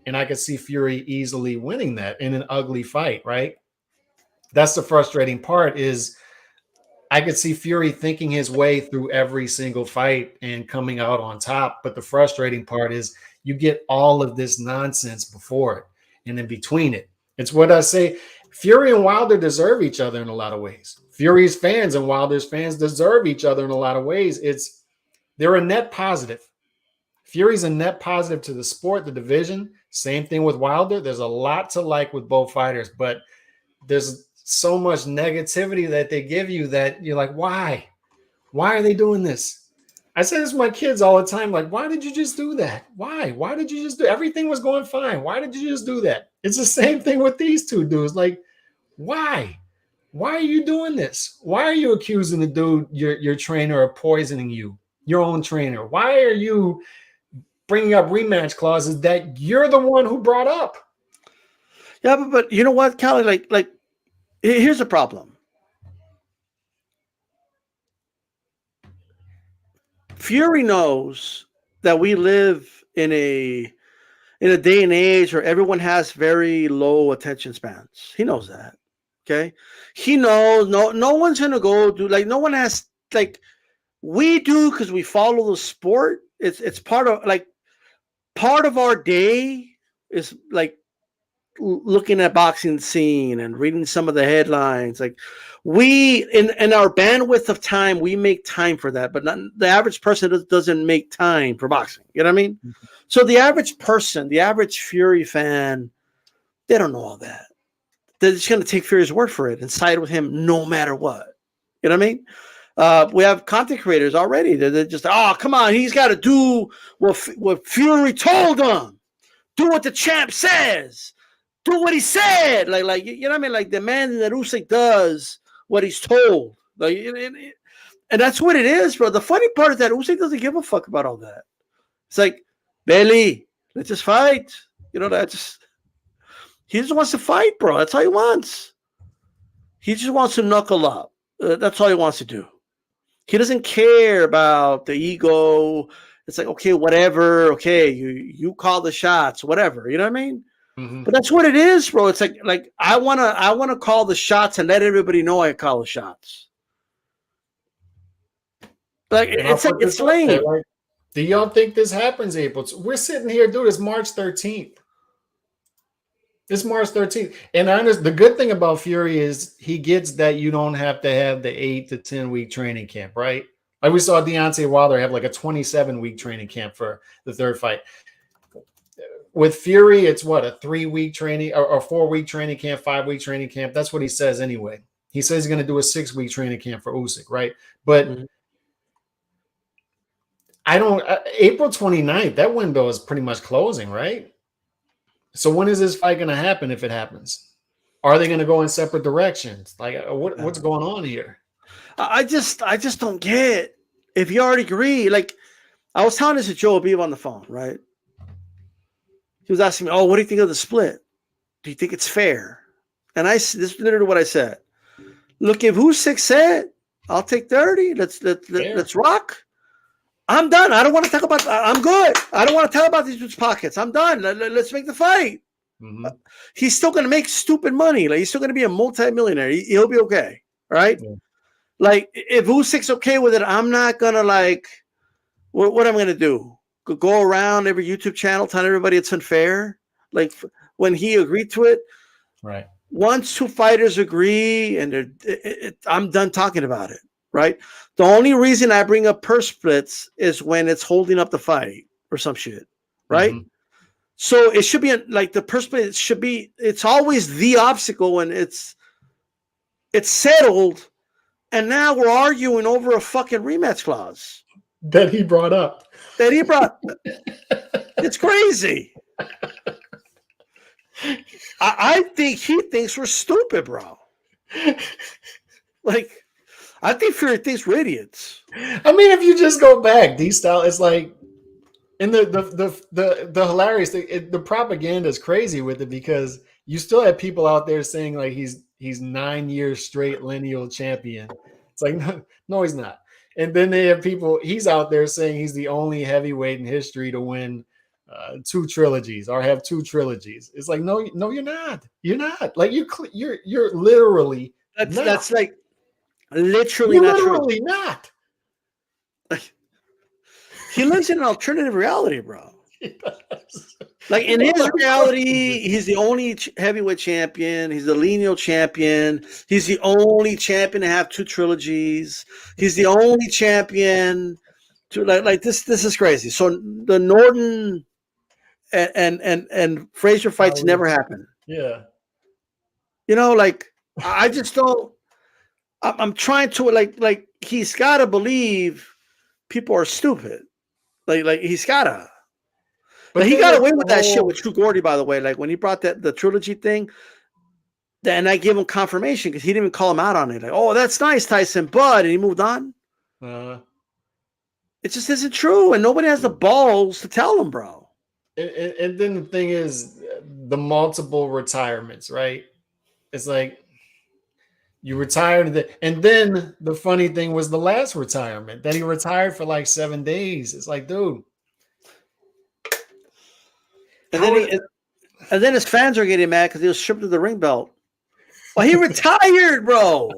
And I could see Fury easily winning that in an ugly fight, right? That's the frustrating part is I could see Fury thinking his way through every single fight and coming out on top. But the frustrating part is you get all of this nonsense before it and in between it. It's what I say. Fury and Wilder deserve each other in a lot of ways. Fury's fans and Wilder's fans deserve each other in a lot of ways. They're a net positive. Fury's a net positive to the sport, the division. Same thing with Wilder. There's a lot to like with both fighters, but there's so much negativity that they give you that you're like, why? Why are they doing this? I say this to my kids all the time, like, why did you just do that? Why? Why did you just do everything was going fine? Why did you just do that? It's the same thing with these two dudes. Like, why? Why are you doing this? Why are you accusing the dude, your trainer, of poisoning you, your own trainer? Why are you bringing up rematch clauses that you're the one who brought up? Yeah, but you know what, Callie? Like, here's the problem. Fury knows that we live in a day and age where everyone has very low attention spans. He knows that. Okay. He knows no one's gonna go do like no one has like we do because we follow the sport. It's part of our day is like looking at boxing scene and reading some of the headlines. Like we in our bandwidth of time, we make time for that, but not the average person doesn't make time for boxing. You know what I mean? Mm-hmm. So the average person, the average Fury fan, they don't know all that. They're just going to take Fury's word for it and side with him no matter what. You know what I mean? We have content creators already. They're just, oh, come on. He's got to do what Fury told him. Do what the champ says. Do what he said. Like you know what I mean? Like demanding that Usyk does what he's told. Like, and that's what it is, bro. The funny part is that Usyk doesn't give a fuck about all that. It's like, Bailey, let's just fight. You know, he just wants to fight, bro. That's all he wants. He just wants to knuckle up. That's all he wants to do. He doesn't care about the ego. It's like, okay, whatever. Okay, you call the shots, whatever. You know what I mean? Mm-hmm. But that's what it is, bro. It's like I wanna call the shots and let everybody know I call the shots. Like it's lame. Right? Do y'all think this happens, April? We're sitting here, dude. It's March 13th. It's March 13th. And the good thing about Fury is he gets that you don't have to have the 8 to 10 week training camp, right? Like we saw Deontay Wilder have like a 27-week training camp for the third fight. With Fury, it's what, a 3-week training or 4-week training camp, 5-week training camp. That's what he says anyway. He says he's going to do a 6-week training camp for Usyk, right? But April 29th, that window is pretty much closing, right? So when is this fight going to happen if it happens? Are they going to go in separate directions? Like what's going on here? I just don't get if you already agree, like I was telling this to Joe Beeb on the phone, right? He was asking me, "Oh, what do you think of the split? Do you think it's fair?" And this is literally what I said. Look, if Usyk said, "I'll take 30. Let's rock." I'm done. I don't want to talk about. I'm good. I don't want to talk about these dudes' pockets. I'm done. Let's make the fight. Mm-hmm. He's still going to make stupid money. Like he's still going to be a multi-millionaire. He'll be okay, right? Yeah. Like if Usyk's okay with it, I'm not gonna like. What I'm going to do? Go around every YouTube channel telling everybody it's unfair. Like when he agreed to it, right? Once two fighters agree, and I'm done talking about it. Right. The only reason I bring up purse splits is when it's holding up the fight or some shit. Right. Mm-hmm. So it should be like the purse split should be. It's always the obstacle when it's settled, and now we're arguing over a fucking rematch clause that he brought up. It's crazy. I think he thinks we're stupid, bro. Like. I think Fury thinks we're idiots. I mean, if you just go back, D-Style, it's like, and the hilarious thing, the propaganda is crazy with it because you still have people out there saying like he's 9 years straight lineal champion. It's like no, he's not. And then they have people. He's out there saying he's the only heavyweight in history to win 2 trilogies or have 2 trilogies. It's like no, you're not. You're not. Like you're literally. That's like. Literally not literally not. He lives in an alternative reality, bro. Like in his reality, he's the only heavyweight champion. He's the lineal champion. He's the only champion to have 2 trilogies. He's the only champion to like this. This is crazy. So the Norton and Frazier fights never happen. Yeah. You know, like I just don't. I'm trying to like he's got to believe people are stupid. Like he's gotta. But he got away with that shit with True Gordy, by the way. Like when he brought the trilogy thing, and I gave him confirmation because he didn't even call him out on it. Like, oh, that's nice, Tyson, but and he moved on. It just isn't true, and nobody has the balls to tell him, bro. And then the thing is, the multiple retirements, right? It's like. You retired, and then the funny thing was the last retirement that he retired for like 7 days. It's like, dude. And then his fans are getting mad because he was stripped of the ring belt. Well, he retired, bro.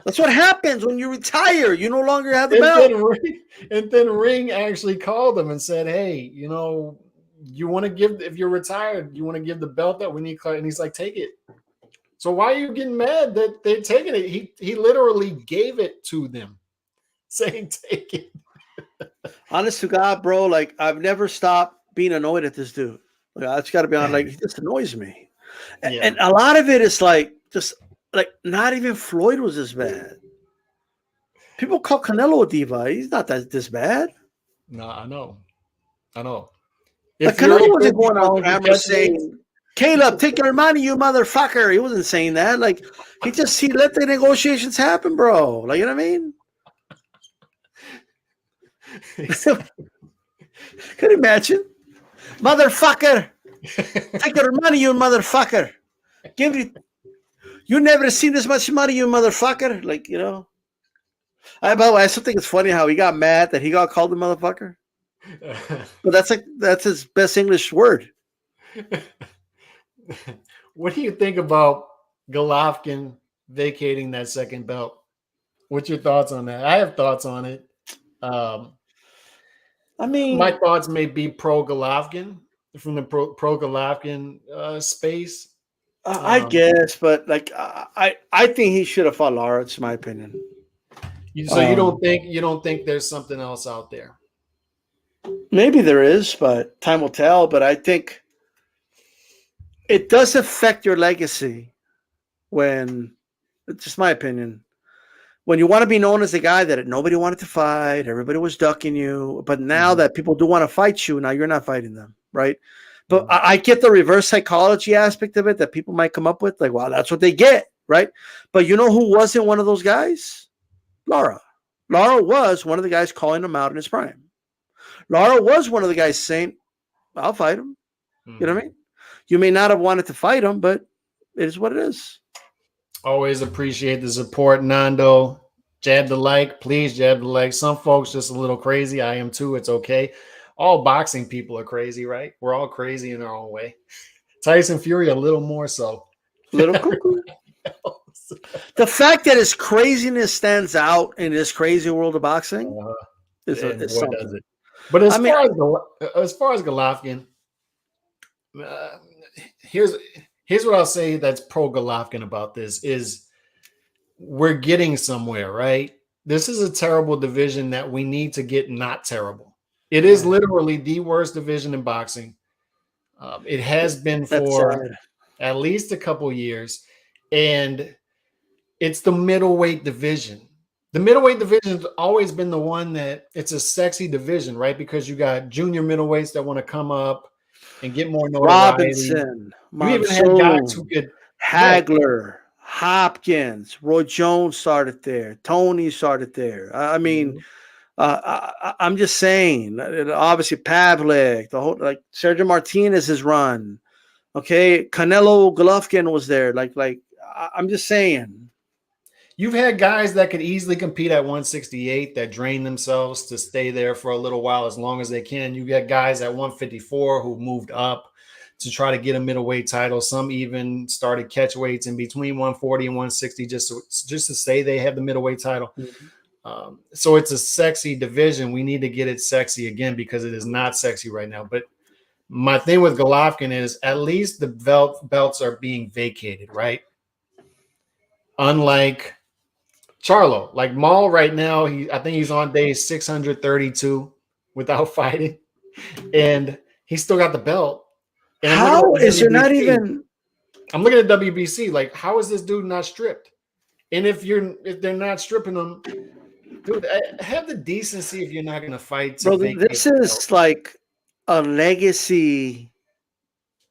That's what happens when you retire. You no longer have the belt. And then Ring actually called him and said, "Hey, you know, you want to give if you're retired, you want to give the belt up? We need." And he's like, "Take it." So why are you getting mad that they're taking it? He literally gave it to them, saying, "Take it." Honest to God, bro, like I've never stopped being annoyed at this dude. Like I just got to be honest, like he just annoys me, and a lot of it is like just like not even Floyd was this bad. People call Canelo a diva. He's not this bad. No, I know. Like Canelo wasn't going on camera saying. Caleb, take your money, you motherfucker. He wasn't saying that. Like, he let the negotiations happen, bro. Like, you know what I mean? Could you imagine? Motherfucker. Take your money, you motherfucker. You never seen this much money, you motherfucker. Like, you know. By the way, I still think it's funny how he got mad that he got called a motherfucker. But that's his best English word. What do you think about Golovkin vacating that second belt? What's your thoughts on that? I have thoughts on it. I mean, my thoughts may be pro Golovkin from the pro Golovkin space. I guess, but like I think he should have fought Lara. It's my opinion. So you don't think there's something else out there? Maybe there is, but time will tell. But I think. It does affect your legacy when, it's just my opinion, when you want to be known as the guy that nobody wanted to fight, everybody was ducking you, but now that people do want to fight you, now you're not fighting them, right? But I get the reverse psychology aspect of it that people might come up with, like, wow, that's what they get, right? But you know who wasn't one of those guys? Lara. Lara was one of the guys calling him out in his prime. Lara was one of the guys saying, I'll fight him. You know what I mean? You may not have wanted to fight him, but it is what it is. Always appreciate the support, Nando. Jab the like, please jab the like. Some folks just a little crazy. I am too. It's okay. All boxing people are crazy, right? We're all crazy in our own way. Tyson Fury a little more so. Little cuckoo. The fact that his craziness stands out in this crazy world of boxing is something. Does it? But as far as Golovkin, here's what I'll say that's pro Golovkin about this is we're getting somewhere, right? This is a terrible division that we need to get not terrible. It is literally the worst division in boxing. It has been for at least a couple years, and it's the middleweight division. The middleweight division has always been the one that it's a sexy division, right? Because you got junior middleweights that want to come up and get more notoriety. Robinson, you even had guys who could Hagler, Hopkins, Roy Jones started there. Tony started there. I mean, I'm just saying. Obviously, Pavlik, the whole Sergio Martinez's run. Okay, Canelo Golovkin was there. I'm just saying. You've had guys that could easily compete at 168 that drain themselves to stay there for a little while as long as they can. You got guys at 154 who moved up to try to get a middleweight title. Some even started catch weights in between 140 and 160 just to say they have the middleweight title. So it's a sexy division. We need to get it sexy again because it is not sexy right now. But my thing with Golovkin is at least the belts are being vacated, right? Unlike Charlo, like Maul right now, I think he's on day 632 without fighting, and he still got the belt. And how is there not even? I'm looking at WBC. Like, how is this dude not stripped? And if they're not stripping him, dude, have the decency if you're not going to fight. Bro, this is like a legacy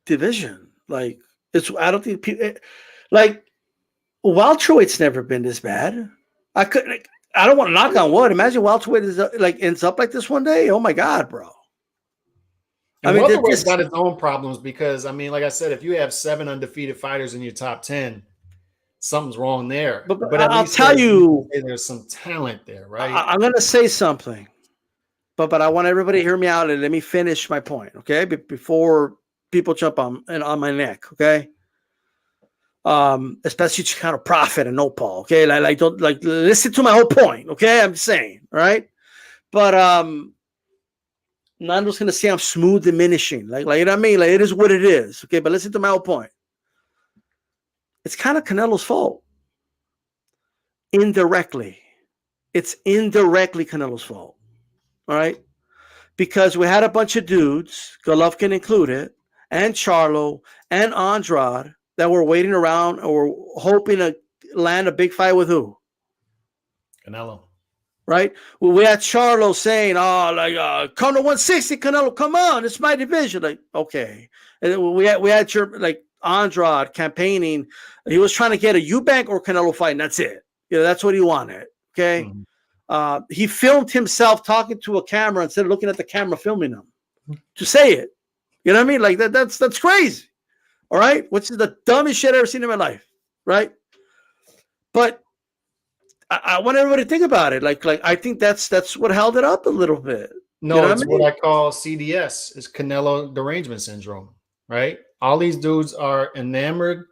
division. Like I don't think people like welterweight's never been this bad. I don't want to knock on wood. Imagine welterweight is ends up like this one day. Oh my God, bro. I mean, welterweight's got its own problems because I mean, like I said, if you have 7 undefeated fighters in your top 10, something's wrong there. But I'll tell you, there's some talent there, right? I'm going to say something, but I want everybody to hear me out and let me finish my point, okay? Before people jump on my neck, okay? Especially to kind of profit and no Paul, okay? Don't listen to my whole point, okay? I'm saying, all right? But Nando's gonna say I'm smooth diminishing, like you know what I mean? Like it is what it is, okay? But listen to my whole point. It's kind of Canelo's fault. Indirectly. It's indirectly Canelo's fault. All right? Because we had a bunch of dudes, Golovkin included, and Charlo and Andrade that were waiting around or hoping to land a big fight with who? Canelo. Right? Well, we had Charlo saying, come to 160, Canelo, come on, it's my division. Like, okay. And we had Andrade campaigning. He was trying to get a Eubank or Canelo fight, and that's it. That's what he wanted. Okay. Mm-hmm. He filmed himself talking to a camera instead of looking at the camera filming him to say it. You know what I mean? Like that's crazy. All right. Which is the dumbest shit I've ever seen in my life. Right. But I want everybody to think about it. Like I think that's what held it up a little bit. No, it's what I call CDS, is Canelo derangement syndrome. Right. All these dudes are enamored.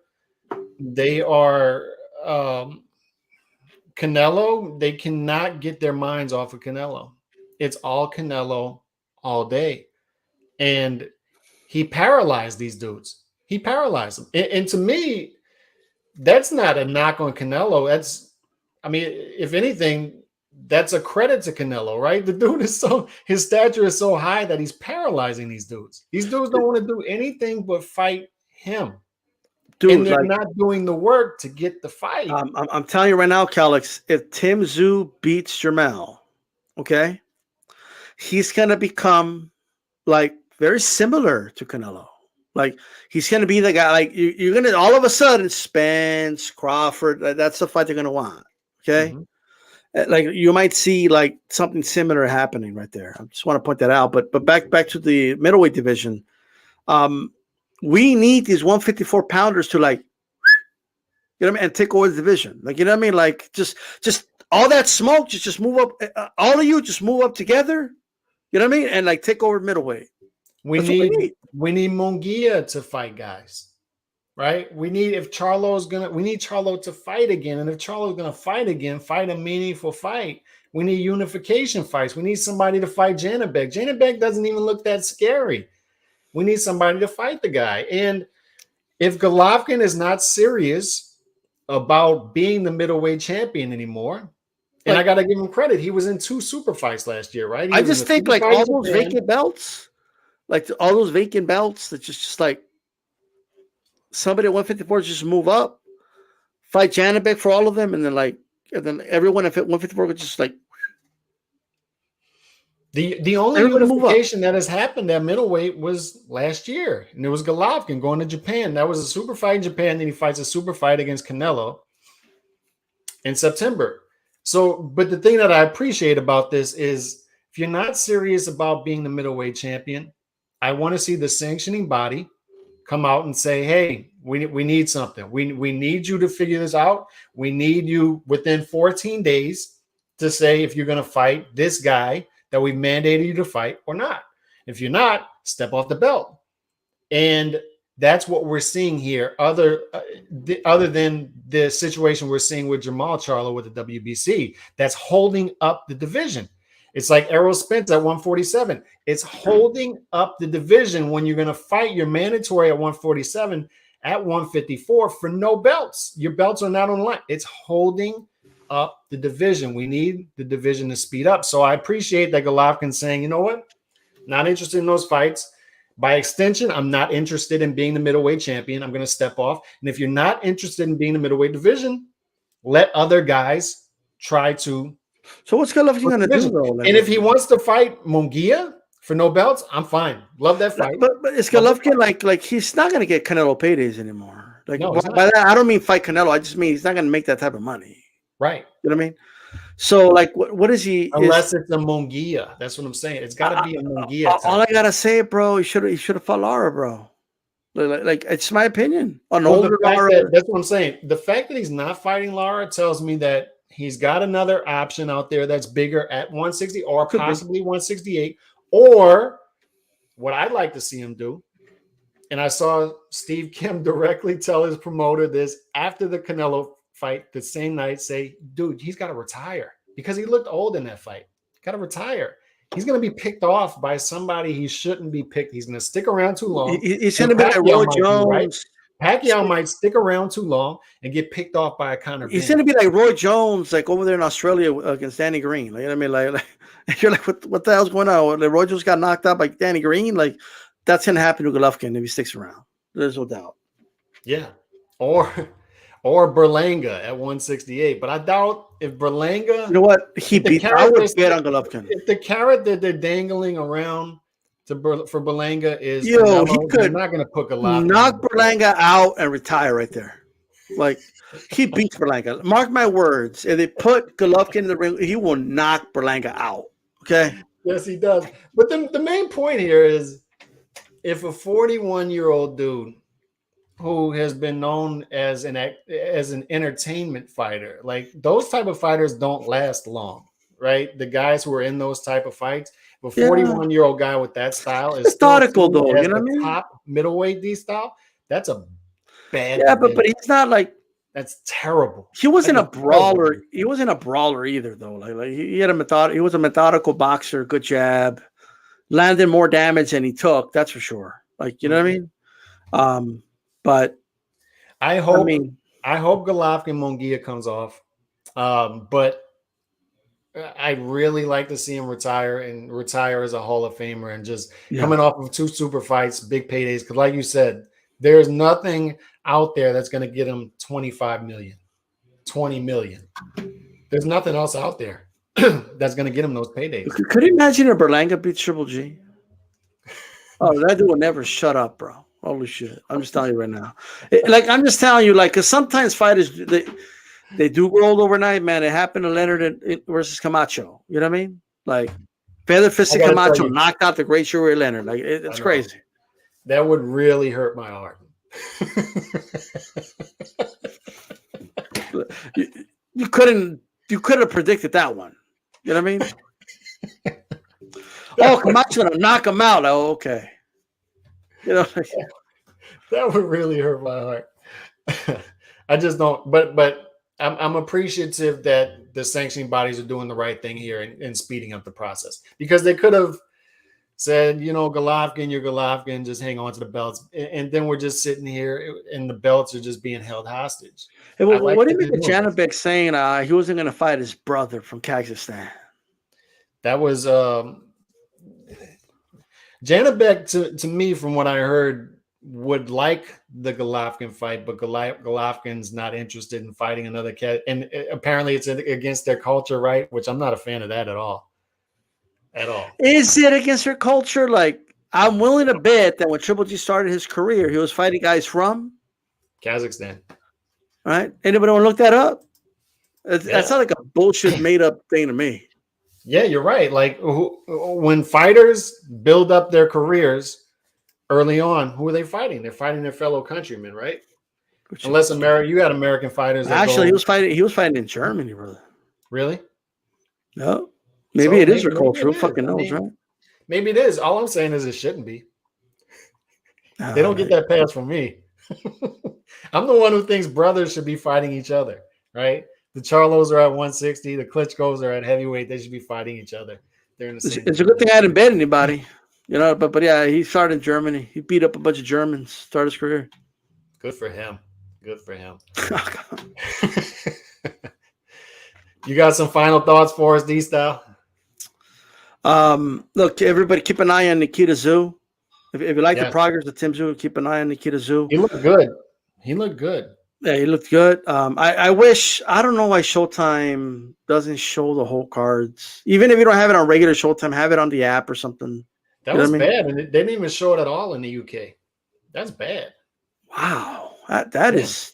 They are Canelo. They cannot get their minds off of Canelo. It's all Canelo all day. And he paralyzed these dudes. He paralyzed them. And to me, that's not a knock on Canelo. If anything, that's a credit to Canelo, right? The dude his stature is so high that he's paralyzing these dudes. These dudes don't want to do anything but fight him. Dude, and they're not doing the work to get the fight. I'm telling you right now, Calix, if Tszyu beats Jermell, okay, he's going to become very similar to Canelo. He's going to be the guy, you're going to all of a sudden Spence, Crawford, that's the fight they're going to want. Okay. Mm-hmm. Like you might see like something similar happening right there. I just want to point that out. But back to the middleweight division. We need these 154 pounders to like, you know what I mean, and take over the division. Like, you know what I mean? Like just all that smoke, just move up. All of you just move up together. You know what I mean? And like take over middleweight. We need Munguia to fight guys, right? We need Charlo to fight again. And if Charlo's gonna fight again, fight a meaningful fight. We need unification fights. We need somebody to fight Janibek. Janibek doesn't even look that scary. We need somebody to fight the guy. And if Golovkin is not serious about being the middleweight champion anymore, and I got to give him credit, he was in 2 super fights last year, right? I just think like all those vacant belts, that just like somebody at 154 just move up, fight Janibek for all of them, and then everyone at 154 would just like. The only unification that has happened at middleweight was last year, and it was Golovkin going to Japan. That was a super fight in Japan. Then he fights a super fight against Canelo in September. So, but the thing that I appreciate about this is if you're not serious about being the middleweight champion, I want to see the sanctioning body come out and say, hey, we need something. We need you to figure this out. We need you within 14 days to say if you're going to fight this guy that we mandated you to fight or not. If you're not, step off the belt. And that's what we're seeing here, other than the situation we're seeing with Jamal Charlo with the WBC. That's holding up the division. It's like Errol Spence at 147. It's holding up the division when you're going to fight your mandatory at 147 at 154 for no belts. Your belts are not on the line. It's holding up the division. We need the division to speed up. So I appreciate that Golovkin's saying, you know what? Not interested in those fights. By extension, I'm not interested in being the middleweight champion. I'm going to step off. And if you're not interested in being the middleweight division, let other guys try to. So what's Golovkin going to do, though? And if he wants to fight Munguia for no belts, I'm fine. Love that fight. But is Golovkin like he's not going to get Canelo paydays anymore? Like no, by that, I don't mean fight Canelo. I just mean he's not going to make that type of money. Right. You know what I mean? So, like, what is he? Unless it's a Munguia. That's what I'm saying. It's got to be a Munguia. All I got to say, bro, he should have fought Lara, bro. Like, it's my opinion. That's what I'm saying. The fact that he's not fighting Lara tells me that he's got another option out there that's bigger at 160 or possibly 168. Or what I'd like to see him do, and I saw Steve Kim directly tell his promoter this after the Canelo fight the same night, say, dude, he's got to retire because he looked old in that fight. Got to retire. He's going to be picked off by somebody he shouldn't be picked. He's going to stick around too long. He's going to be like Roy Jones. Right? Pacquiao might stick around too long and get picked off by a Conor. He's going to be like Roy Jones, like over there in Australia against Danny Green. Like, you know what I mean? Like you're like, what the hell's going on? Like, Roy Jones got knocked out by Danny Green. Like that's going to happen to Golovkin if he sticks around. There's no doubt. Yeah. Or Berlanga at 168. But I doubt if Berlanga... You know what? I would bet on Golovkin. If the carrot that they're dangling around for Berlanga is... he could not going to put Golovkin. Knock Berlanga out and retire right there. Like, he beats Berlanga. Mark my words. If they put Golovkin in the ring, he will knock Berlanga out. Okay? Yes, he does. But the main point here is if a 41-year-old dude who has been known as an entertainment fighter. Like those type of fighters don't last long, right? The guys who are in those type of fights, a 41-year-old guy with that style is methodical though, you know what I mean? Top middleweight D style. That's a bad. Yeah, but he's not like that's terrible. He wasn't a brawler. He wasn't a brawler either though. Like he had he was a methodical boxer, good jab, landed more damage than he took. That's for sure. Like you know what I mean? But I hope Golovkin Munguia comes off. But I really like to see him retire as a Hall of Famer and just coming off of 2 super fights, big paydays. Because like you said, there's nothing out there that's going to get him 25 million, 20 million. There's nothing else out there that's going to get him those paydays. Could you imagine if Berlanga beats Triple G? Oh, that dude will never shut up, bro. Holy shit. I'm just telling you right now. I'm just telling you, like, because sometimes fighters, They do grow old overnight, man. It happened to Leonard versus Camacho. You know what I mean? Like Feather Fisted Camacho knocked out the great Sugar Ray Leonard. Like it's crazy. That would really hurt my heart. You couldn't have predicted that one. You know what I mean? Oh, Camacho gonna knock him out. Oh, okay. You know, that would really hurt my heart. I just don't. But I'm appreciative that the sanctioning bodies are doing the right thing here and speeding up the process, because they could have said, Golovkin, you're Golovkin, just hang on to the belts, and then we're just sitting here and the belts are just being held hostage. Hey, what do you mean with Janibek saying he wasn't going to fight his brother from Kazakhstan? That was Janibek, to me, from what I heard, would like the Golovkin fight, but Golovkin's not interested in fighting another cat, and apparently it's against their culture, right? Which I'm not a fan of that at all. Is it against their culture? Like, I'm willing to bet that when Triple G started his career, he was fighting guys from Kazakhstan. Right? Anybody want to look that up? That sounds like a bullshit made up thing to me. Yeah, you're right. Like when fighters build up their careers early on, who are they fighting? They're fighting their fellow countrymen, right? Unless you got American fighters. Actually, he was fighting in Germany, brother. Really? No. Maybe it is their culture. Who fucking knows, right? Maybe it is. All I'm saying is it shouldn't be. They don't get that pass from me. I'm the one who thinks brothers should be fighting each other, right? The Charlos are at 160. The Klitschko's are at heavyweight. They should be fighting each other. They're in the same. It's a good thing I didn't bet anybody, But yeah, he started in Germany. He beat up a bunch of Germans. Started his career. Good for him. You got some final thoughts for us, D-Style? Look, everybody, keep an eye on Nikita Tszyu. If you like the progress of Tim Tszyu, keep an eye on Nikita Tszyu. He looked good. Yeah, he looked good. I wish, I don't know why Showtime doesn't show the whole cards. Even if you don't have it on regular Showtime, have it on the app or something. That was bad. And they didn't even show it at all in the UK. That's bad. Wow. That's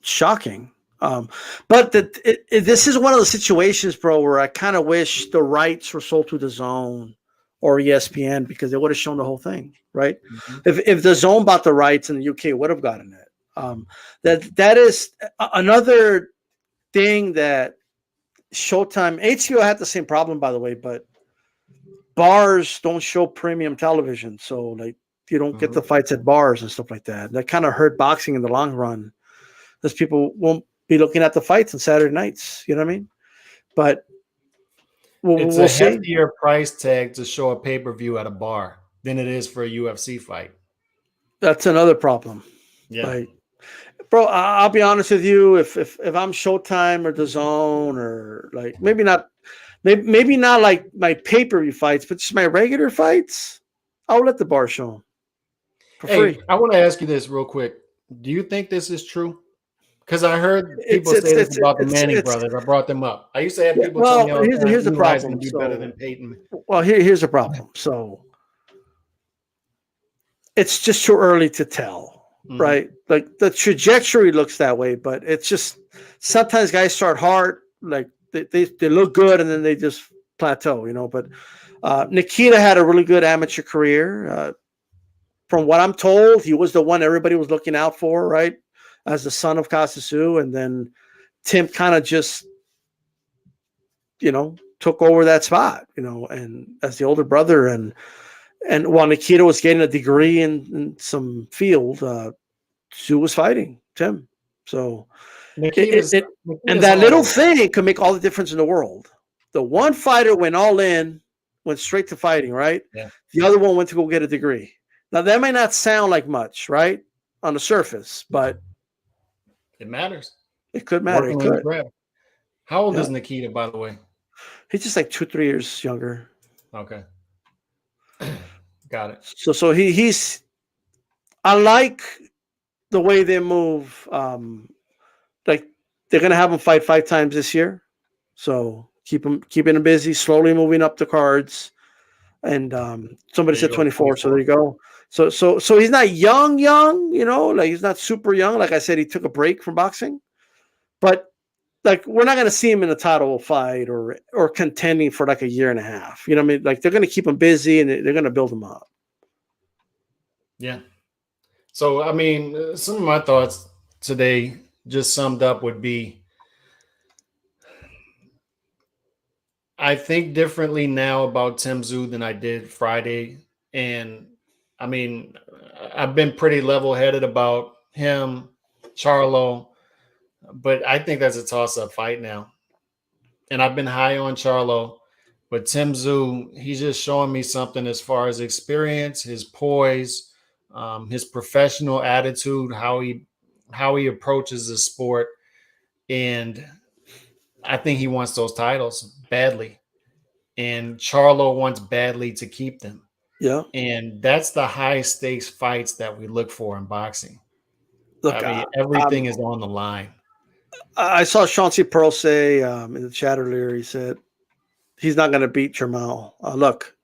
shocking. But this is one of the situations, bro, where I kind of wish the rights were sold to the Zone or ESPN, because they would have shown the whole thing, right? Mm-hmm. If the Zone bought the rights in the UK, would have gotten it. That is another thing that Showtime, HBO had the same problem, by the way, but bars don't show premium television, so like you don't get the fights at bars and stuff like that. That kind of hurt boxing in the long run, because people won't be looking at the fights on Saturday nights. You know what I mean? But it's a heftier price tag to show a pay-per-view at a bar than it is for a UFC fight. That's another problem. Yeah. Like, bro, I'll be honest with you. If I'm Showtime or DAZN, or like maybe not like my pay-per-view fights, but just my regular fights, I'll let the bar show them for free. I want to ask you this real quick. Do you think this is true? Because I heard people say this about the Manning brothers. I brought them up. I used to have people tell me, here's the problem. Be better than Peyton. Well, here's the problem. So it's just too early to tell, right? Like the trajectory looks that way, but it's just sometimes guys start hard, like they look good, and then they just plateau, But Nikita had a really good amateur career. From what I'm told, he was the one everybody was looking out for, right? As the son of Tszyu, and then Tim kind of just, took over that spot, and as the older brother, and while Nikita was getting a degree in some field, Tszyu was fighting Tim. So, and that little thing could make all the difference in the world. The one fighter went all in, went straight to fighting, right? Yeah. The other one went to go get a degree. Now that might not sound like much, right, on the surface, but it matters. It could matter. It could. How old is Nikita, by the way? He's just like 2-3 years younger. Okay. Got it. So he's. I like the way they move. Like they're gonna have him fight 5 times this year, so keeping him busy, slowly moving up the cards. And somebody said 24, so there you go. So he's not young, like he's not super young. Like I said, he took a break from boxing, but like we're not going to see him in a title fight or contending for like a year and a half. You know what I mean? Like they're going to keep him busy and they're going to build him up. Yeah. So, I mean, some of my thoughts today just summed up would be I think differently now about Tszyu than I did Friday. And I mean, I've been pretty level headed about him, Charlo, but I think that's a toss up fight now. And I've been high on Charlo, but Tszyu, he's just showing me something as far as experience, his poise, his professional attitude, how he approaches the sport, and I think he wants those titles badly, and Charlo wants badly to keep them. Yeah, and that's the high stakes fights that we look for in boxing. look, I mean, everything is on the line. I saw Chauncey Pearl say in the chat earlier. He said he's not going to beat Jermell. Look,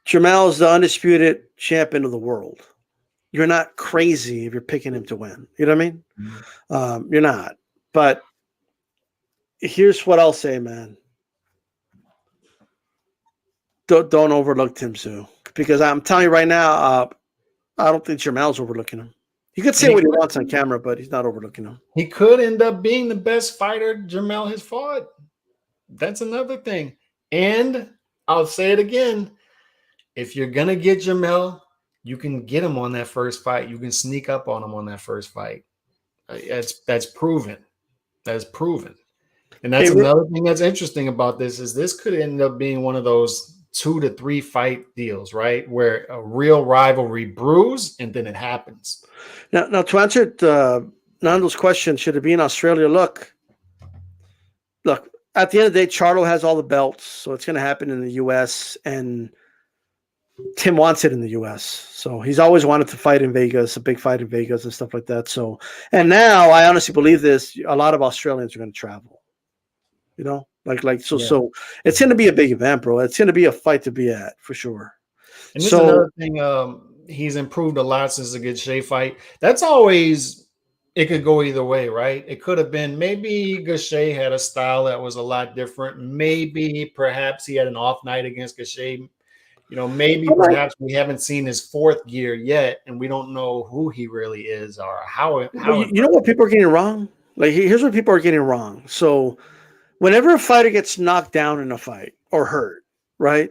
Jermell is the undisputed champion of the world. You're not crazy if you're picking him to win. You know what I mean? Mm-hmm. You're not. But here's what I'll say, man. Don't overlook Tszyu, because I'm telling you right now, I don't think Jermell's overlooking him. He could say what he wants on camera, but he's not overlooking him. He could end up being the best fighter Jermell has fought. That's another thing. And I'll say it again. If you're going to get Jermell, you can get him on that first fight. You can sneak up on him on that first fight. That's proven. That's proven. And that's another thing that's interesting about this is this could end up being one of those 2 to 3 fight deals, right? Where a real rivalry brews and then it happens. Now to answer Nando's question, should it be in Australia? Look, at the end of the day, Charlo has all the belts, so it's going to happen in the U.S., and Tim wants it in the U.S., so he's always wanted to fight in Vegas, a big fight in Vegas and stuff like that. So, and now I honestly believe this, a lot of Australians are going to travel, you know, so it's going to be a big event, bro. It's going to be a fight to be at for sure. And this is another thing, he's improved a lot since the Gaethje fight. That's always, it could go either way, right? It could have been maybe Gaethje had a style that was a lot different. Maybe perhaps he had an off night against Gaethje. You know, maybe perhaps we haven't seen his fourth gear yet, and we don't know who he really is or how. You know what people are getting wrong? Like, here's what people are getting wrong. So, whenever a fighter gets knocked down in a fight or hurt, right?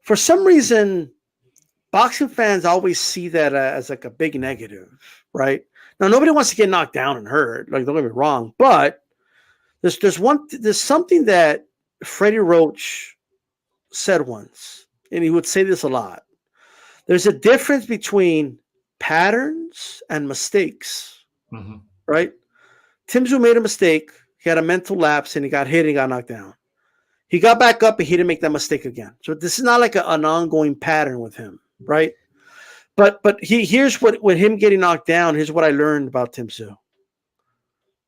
For some reason, boxing fans always see that as like a big negative, right? Now, nobody wants to get knocked down and hurt. Like, don't get me wrong, but there's something that Freddie Roach said once. And he would say this a lot. There's a difference between patterns and mistakes, right? Tszyu made a mistake. He had a mental lapse and he got hit and he got knocked down. He got back up and he didn't make that mistake again. So this is not like an ongoing pattern with him, right? But here's what, with him getting knocked down, here's what I learned about Tszyu.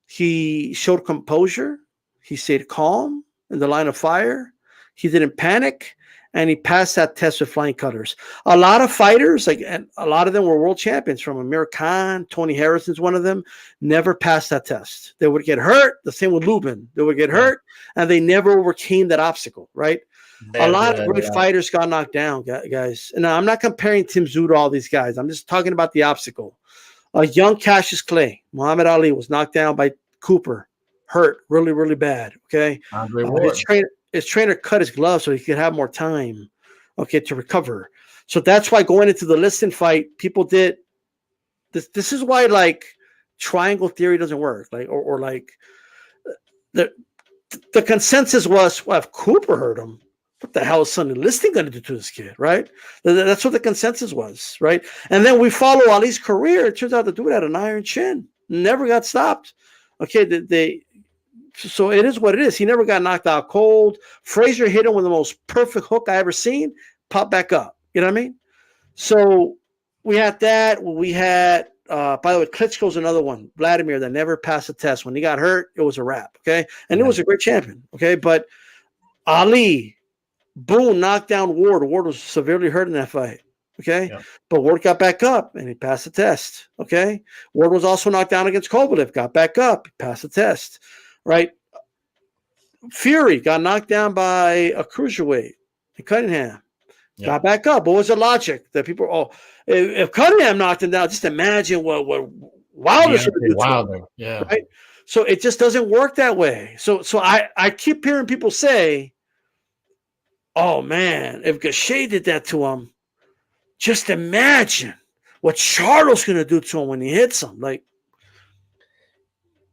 He showed composure. He stayed calm in the line of fire. He didn't panic. And he passed that test with flying colors. A lot of fighters, and a lot of them were world champions, from Amir Khan, Tony Harrison's one of them, never passed that test. They would get hurt. The same with Lubin. They would get hurt, and they never overcame that obstacle, right? A lot of great fighters got knocked down, guys. And I'm not comparing Tszyu to all these guys. I'm just talking about the obstacle. A young Cassius Clay, Muhammad Ali, was knocked down by Cooper, hurt really, really bad, okay? His trainer cut his glove so he could have more time, okay, to recover. So that's why going into the Liston fight, people did this. This is why, like, triangle theory doesn't work. Like, or like the consensus was, well, if Cooper hurt him, what the hell is Sonny Liston going to do to this kid, right? That's what the consensus was, right? And then we follow Ali's career. It turns out the dude had an iron chin, never got stopped. Okay, so it is what it is. He never got knocked out cold. Frazier hit him with the most perfect hook I ever seen. Pop back up. You know what I mean? So we had that. We had, by the way, Klitschko's another one. Vladimir that never passed a test. When he got hurt, it was a wrap. Okay, and it was a great champion. Okay, but Ali, boom, knocked down Ward. Ward was severely hurt in that fight. Okay. Yeah. But Ward got back up and he passed the test. Okay. Ward was also knocked down against Kovalev, got back up, he passed the test. Right. Fury got knocked down by a cruiserweight in Cunningham. Yeah. Got back up. What was the logic that people? If Cunningham knocked him down, just imagine what Wilder's going to do. Wilder, yeah. Right. So it just doesn't work that way. So I keep hearing people say, "Oh man, if Gausha did that to him, just imagine what Charlo's going to do to him when he hits him." Like,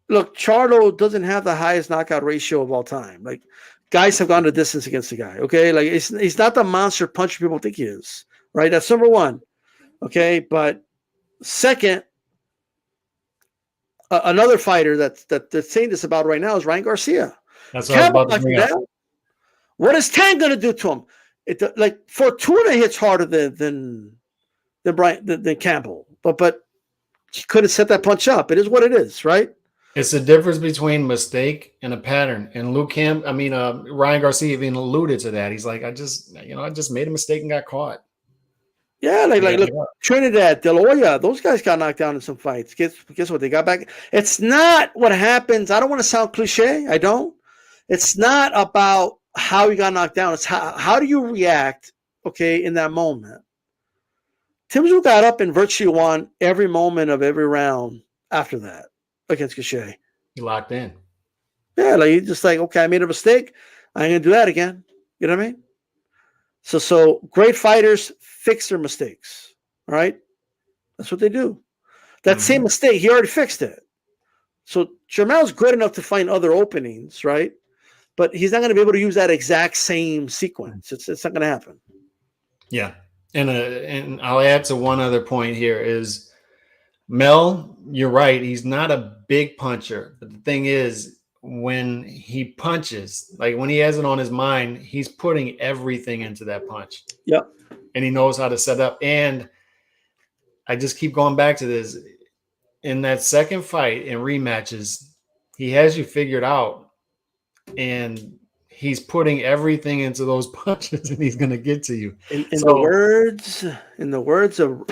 look, Charlo doesn't have the highest knockout ratio of all time. Like, guys have gone the distance against the guy. Okay, like he's not the monster puncher people think he is. Right, that's number one. Okay, but second, another fighter that's saying this about right now is Ryan Garcia. That's what I was about to bring up. What is Tank going to do to him? Like Fortuna hits harder than Campbell, but he couldn't set that punch up. It is what it is, right? It's the difference between mistake and a pattern. And Ryan Garcia even alluded to that. He's like, I just made a mistake and got caught. Yeah, look, Trinidad, De La Hoya, those guys got knocked down in some fights. Guess what? They got back. It's not what happens. I don't want to sound cliche. I don't. It's not about how you got knocked down. It's how do you react, okay, in that moment. Tszyu got up and virtually won every moment of every round after that against Gausha. He locked in. Yeah, like he's just like, okay, I made a mistake. I ain't going to do that again. You know what I mean? So great fighters fix their mistakes, all right? That's what they do. That same mistake, he already fixed it. So Jermel's good enough to find other openings, right? But he's not going to be able to use that exact same sequence. It's not going to happen. Yeah, and I'll add to one other point here is Mel, you're right. He's not a big puncher, but the thing is, when he punches, like when he has it on his mind, he's putting everything into that punch. Yep. And he knows how to set up. And I just keep going back to this. In that second fight in rematches, he has you figured out. And he's putting everything into those punches and he's going to get to you. In the words of,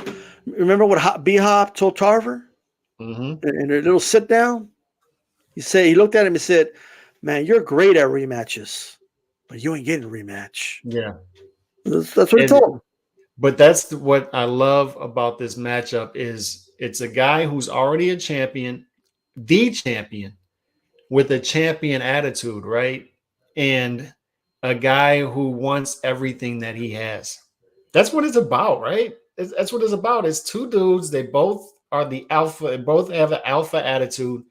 remember what B-Hop told Tarver? In their little sit down? He looked at him and said, "Man, you're great at rematches, but you ain't getting a rematch." Yeah. That's what he told him. But that's what I love about this matchup is it's a guy who's already a champion, the champion, with a champion attitude, right? And a guy who wants everything that he has. That's what it's about, right? That's what it's about. It's two dudes. They both are the alpha. They both have an alpha attitude.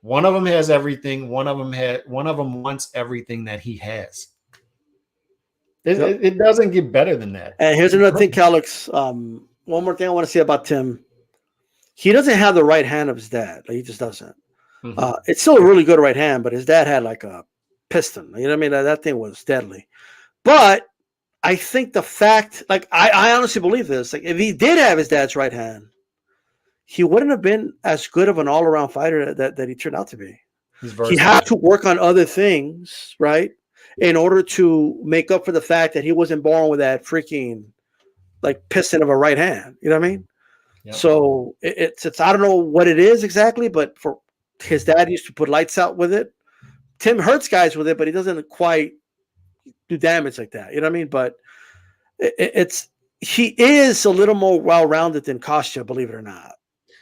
One of them has everything. One of them wants everything that he has. It doesn't get better than that. And here's another thing, Calix. One more thing I want to say about Tim. He doesn't have the right hand of his dad. Like, he just doesn't. It's still a really good right hand, but his dad had like a piston. You know what I mean? That thing was deadly. But I think the fact, like, I honestly believe this. Like, if he did have his dad's right hand, he wouldn't have been as good of an all-around fighter that he turned out to be. He had to work on other things, right, in order to make up for the fact that he wasn't born with that freaking, like, piston of a right hand. You know what I mean? Yep. So it's I don't know what it is exactly, but for his dad used to put lights out with it. Tim hurts guys with it, but he doesn't quite do damage like that. You know what I mean? But he is a little more well-rounded than Kostya, believe it or not.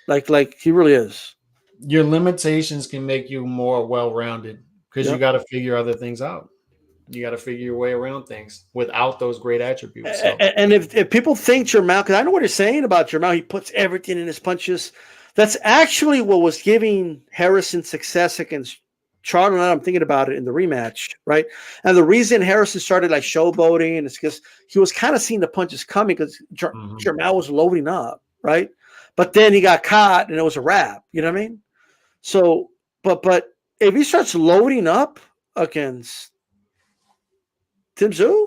Like he really is. Your limitations can make you more well-rounded because you got to figure other things out. You got to figure your way around things without those great attributes. So. And if people think Jermel, because I know what you're saying about Jermel, he puts everything in his punches. That's actually what was giving Harrison success against Charlo. And I'm thinking about it in the rematch, right? And the reason Harrison started like showboating is because he was kind of seeing the punches coming because Jermel was loading up, right? But then he got caught and it was a wrap. You know what I mean? So, but if he starts loading up against Tszyu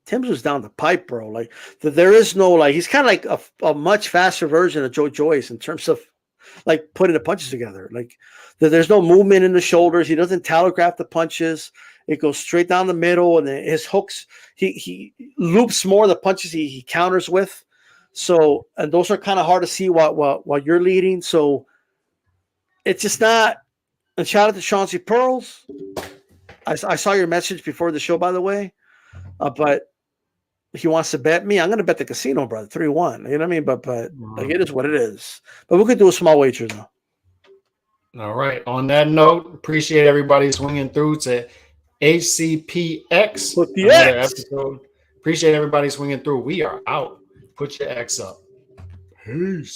Tszyu's down the pipe, bro. Like there is no, like, he's kind of like a much faster version of Joe Joyce in terms of like putting the punches together. Like there's no movement in the shoulders. He doesn't telegraph the punches. It goes straight down the middle, and then his hooks, he loops more of the punches he counters with. So, and those are kind of hard to see while you're leading. So it's just not. And shout out to Chauncey Pearls. I saw your message before the show, by the way. But he wants to bet me. I'm going to bet the casino, brother, 3-1. You know what I mean? But like, it is what it is. But we could do a small wager though. All right. On that note, appreciate everybody swinging through to HCPX. Put the Another X. episode. Appreciate everybody swinging through. We are out. Put your X up. Peace.